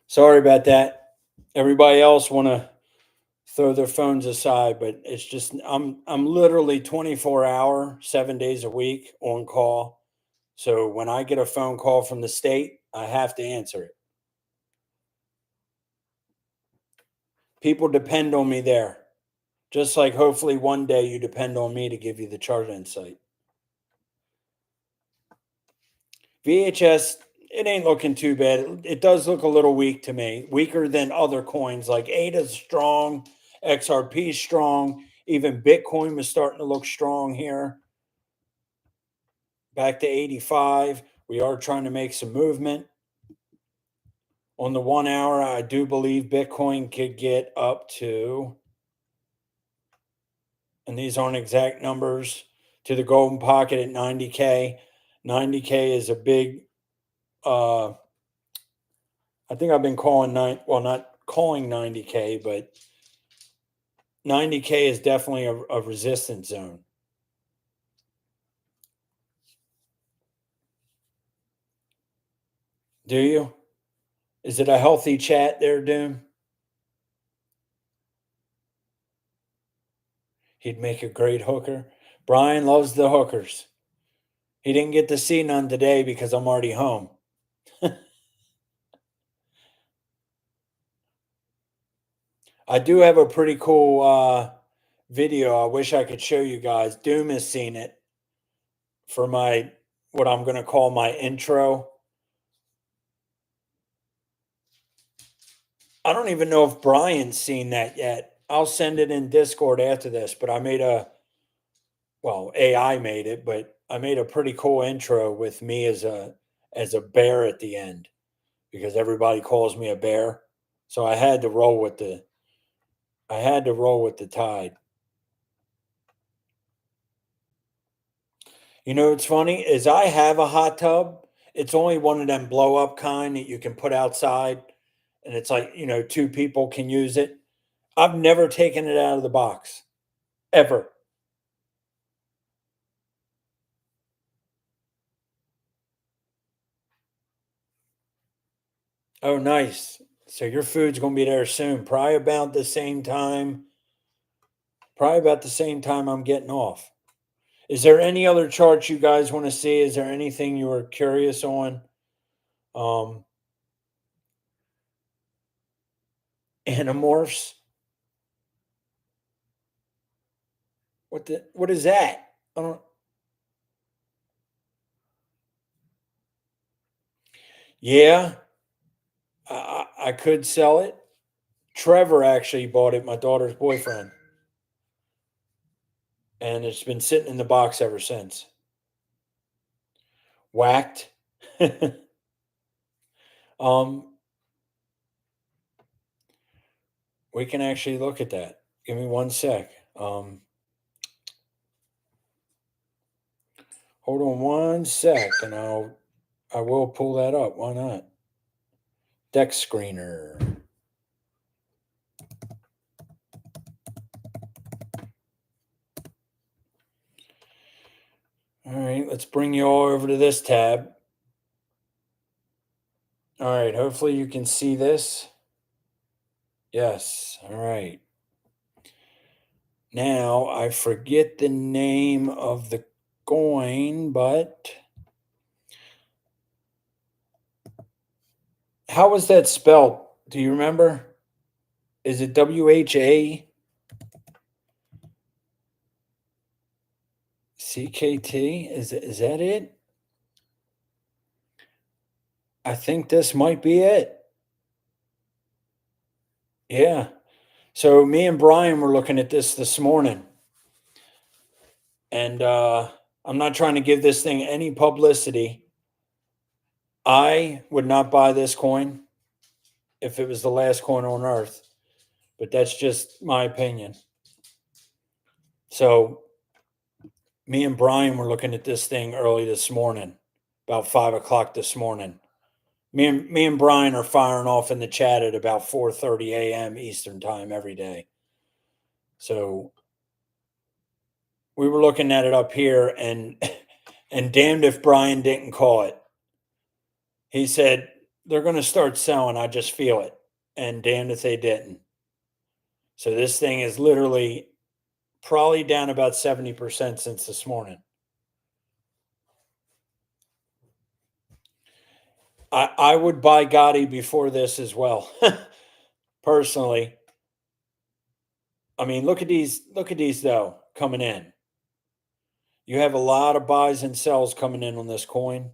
Sorry about that. Everybody else want to throw their phones aside, but it's just I'm literally 24-hour, 7 days a week on call. So when I get a phone call from the state, I have to answer it. People depend on me there. Just like hopefully one day you depend on me to give you the chart insight. VHS, it ain't looking too bad. It does look a little weak to me, weaker than other coins like ADA's strong, XRP strong, even Bitcoin was starting to look strong here. Back to 85. We are trying to make some movement. On the 1 hour, I do believe Bitcoin could get up to, and these aren't exact numbers, to the golden pocket at 90K. 90K is a big, I think I've been calling well, not calling 90K, but 90K is definitely a resistance zone. Do you? Is it a healthy chat there, Doom? He'd make a great hooker. Brian loves the hookers. He didn't get to see none today because I'm already home. I do have a pretty cool video. I wish I could show you guys. Doom has seen it for my what I'm going to call my intro. I don't even know if Brian's seen that yet. I'll send it in Discord after this, but I made well, AI made it, but I made a pretty cool intro with me as a bear at the end because everybody calls me a bear. So I had to roll with the tide. You know what's funny is I have a hot tub. It's only one of them blow up kind that you can put outside and it's like, two people can use it. I've never taken it out of the box ever. Oh, nice. So your food's going to be there soon. Probably about the same time I'm getting off. Is there any other charts you guys want to see? Is there anything you were curious on? Um, Animorphs. What is that? I don't. Yeah, I could sell it. Trevor actually bought it, my daughter's boyfriend, and it's been sitting in the box ever since. Whacked. um, we can actually look at that. Give me 1 sec. Hold on 1 sec, and I will pull that up. Why not? Dex screener. All right, let's bring you all over to this tab. All right, hopefully you can see this. Yes, all right. Now, I forget the name of the coin, but how was that spelled? Do you remember? Is it WHA? CKT? Is that it? I think this might be it. Yeah. So me and Brian were looking at this morning, and I'm not trying to give this thing any publicity. I would not buy this coin if it was the last coin on earth, but that's just my opinion. So me and Brian were looking at this thing early this morning, about 5 o'clock this morning. Me and Brian are firing off in the chat at about 4:30 a.m. Eastern time every day. So we were looking at it up here, and and damned if Brian didn't call it. He said they're going to start selling. I just feel it, and damned if they didn't. So this thing is literally probably down about 70% since this morning. I would buy Gotti before this as well, personally. I mean, look at these though coming in. You have a lot of buys and sells coming in on this coin.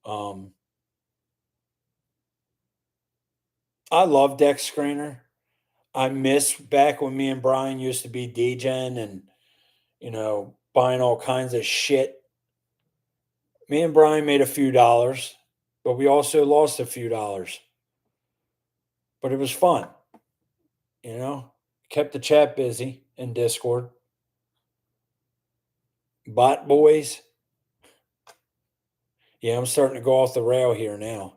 I love Dex Screener. I miss back when me and Brian used to be DJing and buying all kinds of shit. Me and Brian made a few dollars, but we also lost a few dollars. But it was fun, kept the chat busy in Discord. Bot boys. Yeah, I'm starting to go off the rail here now.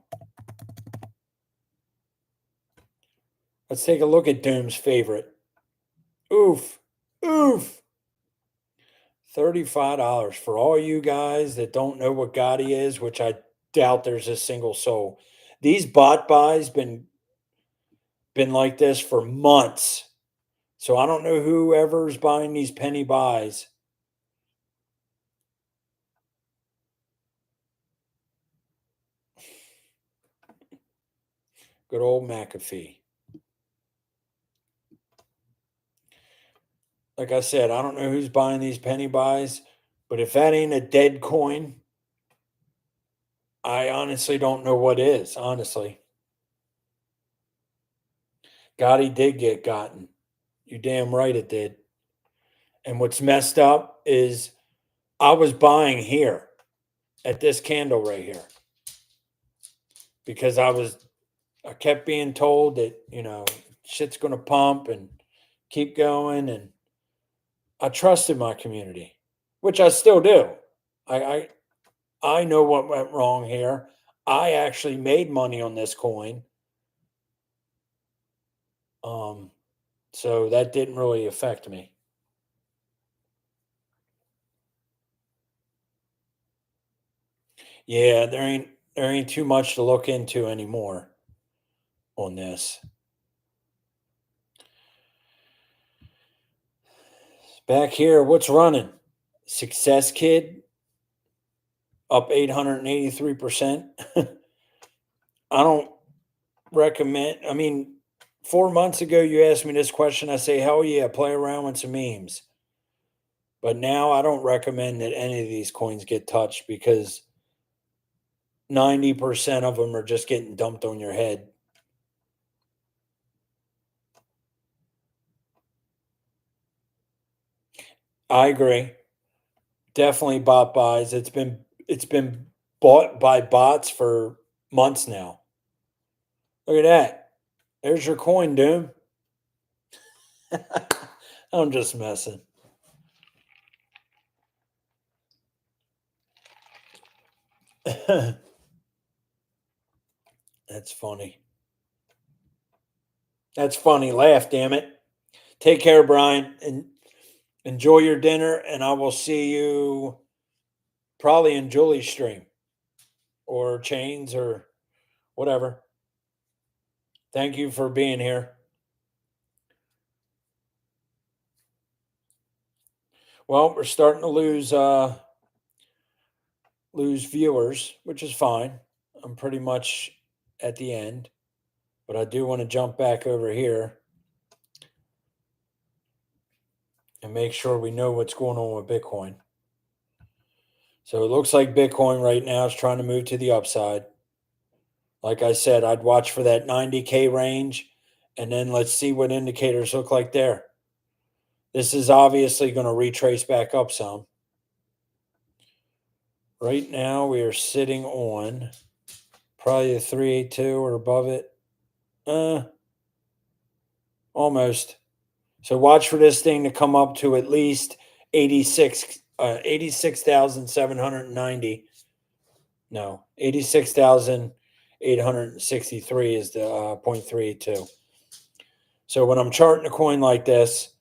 Let's take a look at Doom's favorite. Oof. Oof. $35 for all you guys that don't know what Gotti is, which I doubt there's a single soul. These bot buys been like this for months. So I don't know whoever's buying these penny buys. Good old McAfee. Like I said, I don't know who's buying these penny buys, but if that ain't a dead coin, I honestly don't know what is, honestly. Gotti did get gotten. You damn right it did. And what's messed up is I was buying here at this candle right here because I kept being told that, shit's going to pump and keep going. And I trusted my community, which I still do. I know what went wrong here. I actually made money on this coin. So that didn't really affect me. Yeah, there ain't too much to look into anymore on this. Back here, what's running? Success Kid up 883%. I don't recommend, 4 months ago you asked me this question, I say hell yeah, play around with some memes. But now I don't recommend that any of these coins get touched because 90% of them are just getting dumped on your head. I agree. Definitely bot buys. It's been bought by bots for months now. Look at that. There's your coin, Doom. I'm just messing. That's funny. That's funny. Laugh, damn it. Take care, Brian, and enjoy your dinner. And I will see you probably in Julie's stream or Chains or whatever. Thank you for being here. Well, we're starting to lose viewers, which is fine. I'm pretty much at the end, but I do want to jump back over here and make sure we know what's going on with Bitcoin. So it looks like Bitcoin right now is trying to move to the upside. Like I said, I'd watch for that 90K range, and then let's see what indicators look like there. This is obviously going to retrace back up some. Right now, we are sitting on probably a 382 or above it. Almost. So watch for this thing to come up to at least 86,790. No, 86,863 is the 0.382. So when I'm charting a coin like this,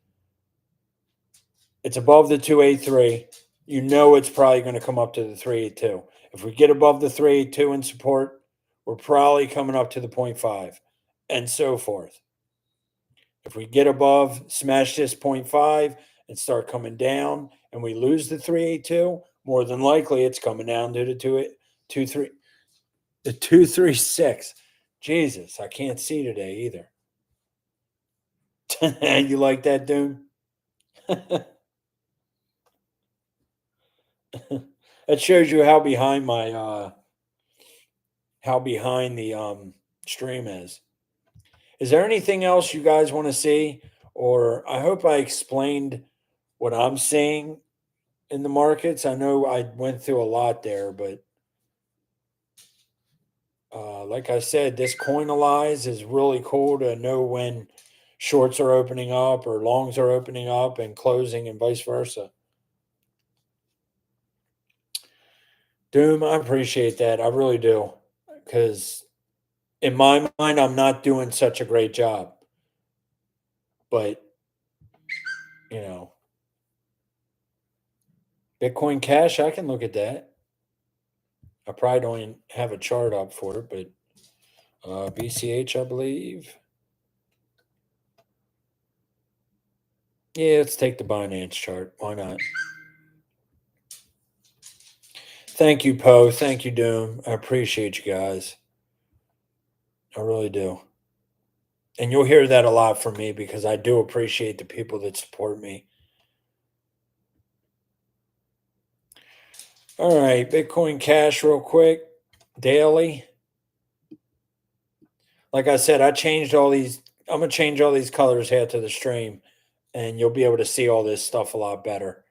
it's above the 283. You know it's probably going to come up to the 382. If we get above the 382 in support, we're probably coming up to the 0.5 and so forth. If we get above, smash this 0.5 and start coming down and we lose the 382, more than likely it's coming down to the 236. Jesus, I can't see today either. You like that, Doom? That shows you how behind my the stream is. Is there anything else you guys want to see? Or I hope I explained what I'm seeing in the markets. I know I went through a lot there, but like I said, this Coinalyze is really cool to know when shorts are opening up or longs are opening up and closing and vice versa. Doom, I appreciate that. I really do. Because in my mind, I'm not doing such a great job. But, you know, Bitcoin Cash, I can look at that. I probably don't even have a chart up for it, but BCH, I believe. Yeah, let's take the Binance chart. Why not? Thank you, Poe. Thank you, Doom. I appreciate you guys. I really do. And you'll hear that a lot from me because I do appreciate the people that support me. All right, Bitcoin Cash real quick. Daily. Like I said, I changed all these. I'm going to change all these colors here to the stream, and you'll be able to see all this stuff a lot better.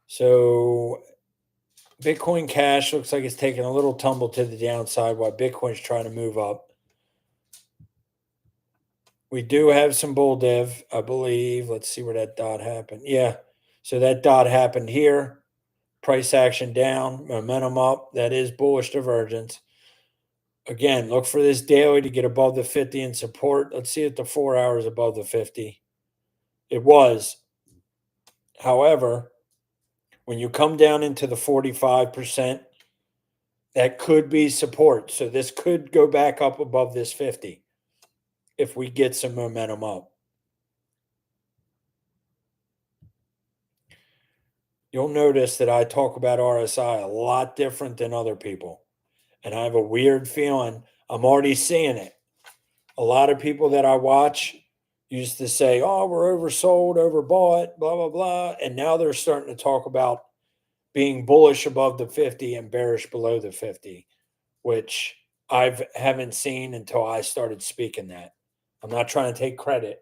So Bitcoin Cash looks like it's taking a little tumble to the downside while Bitcoin's trying to move up. We do have some bull div, I believe. Let's see where that dot happened. Yeah. So that dot happened here. Price action down, momentum up. That is bullish divergence. Again, look for this daily to get above the 50 in support. Let's see if the 4 hours above the 50. It was. However, when you come down into the 45%, that could be support. So this could go back up above this 50 if we get some momentum up. You'll notice that I talk about RSI a lot different than other people. And I have a weird feeling I'm already seeing it. A lot of people that I watch used to say, oh, we're oversold, overbought, blah, blah, blah. And now they're starting to talk about being bullish above the 50 and bearish below the 50, which I haven't seen until I started speaking that. I'm not trying to take credit,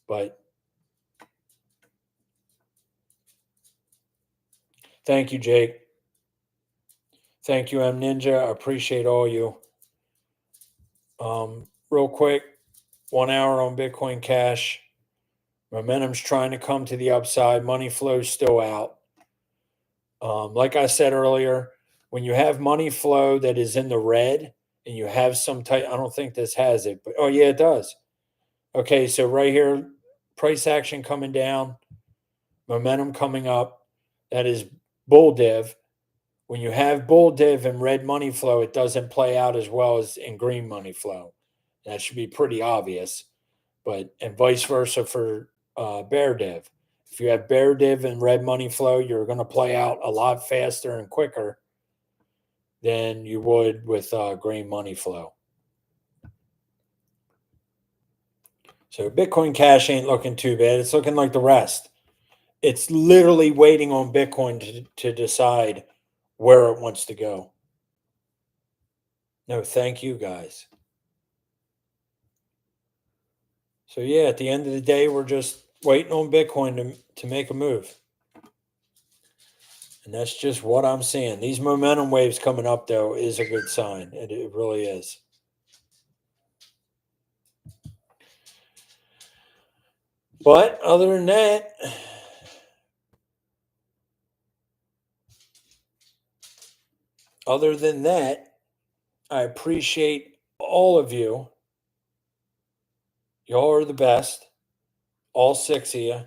but thank you, Jake. Thank you, M Ninja. I appreciate all you. Real quick, 1 hour on Bitcoin Cash. Momentum's trying to come to the upside. Money flow's still out. Like I said earlier, when you have money flow that is in the red, and you have some type, I don't think this has it, but oh yeah, it does. Okay, so right here, price action coming down, momentum coming up. That is bull div. When you have bull div and red money flow, it doesn't play out as well as in green money flow. That should be pretty obvious. But and vice versa for bear div. If you have bear div and red money flow, you're going to play out a lot faster and quicker than you would with green money flow. So Bitcoin Cash ain't looking too bad. It's looking like the rest. It's literally waiting on Bitcoin to decide where it wants to go. No, thank you guys. So yeah, at the end of the day, we're just waiting on Bitcoin to make a move. And that's just what I'm seeing. These momentum waves coming up, though, is a good sign. It really is. But other than that, I appreciate all of you. Y'all are the best. All 6 of you.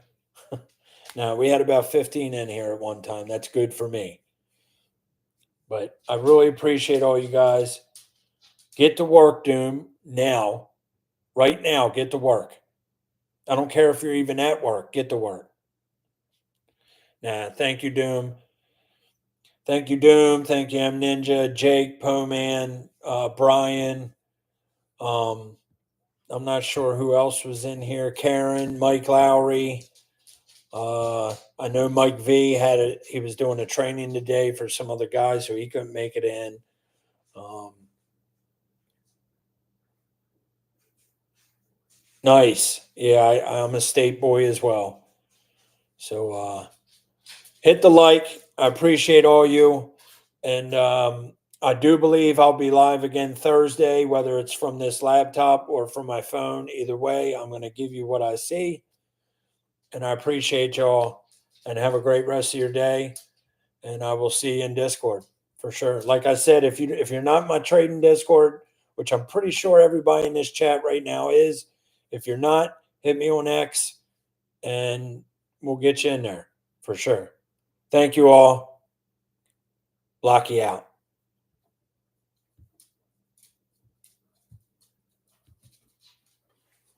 Now, we had about 15 in here at one time. That's good for me. But I really appreciate all you guys. Get to work, Doom, now. Right now, get to work. I don't care if you're even at work. Get to work. Nah, thank you, Doom. Thank you, Doom. Thank you, M Ninja, Jake, Poman, Brian. I'm not sure who else was in here. Karen, Mike Lowry. I know Mike V he was doing a training today for some other guys, so he couldn't make it in. Nice. Yeah, I'm a state boy as well. So hit the like. I appreciate all you. And I do believe I'll be live again Thursday, whether it's from this laptop or from my phone. Either way, I'm going to give you what I see. And I appreciate y'all. And have a great rest of your day. And I will see you in Discord for sure. Like I said, if you're not in my trading Discord, which I'm pretty sure everybody in this chat right now is, if you're not, hit me on X and we'll get you in there for sure. Thank you all. Blocky out.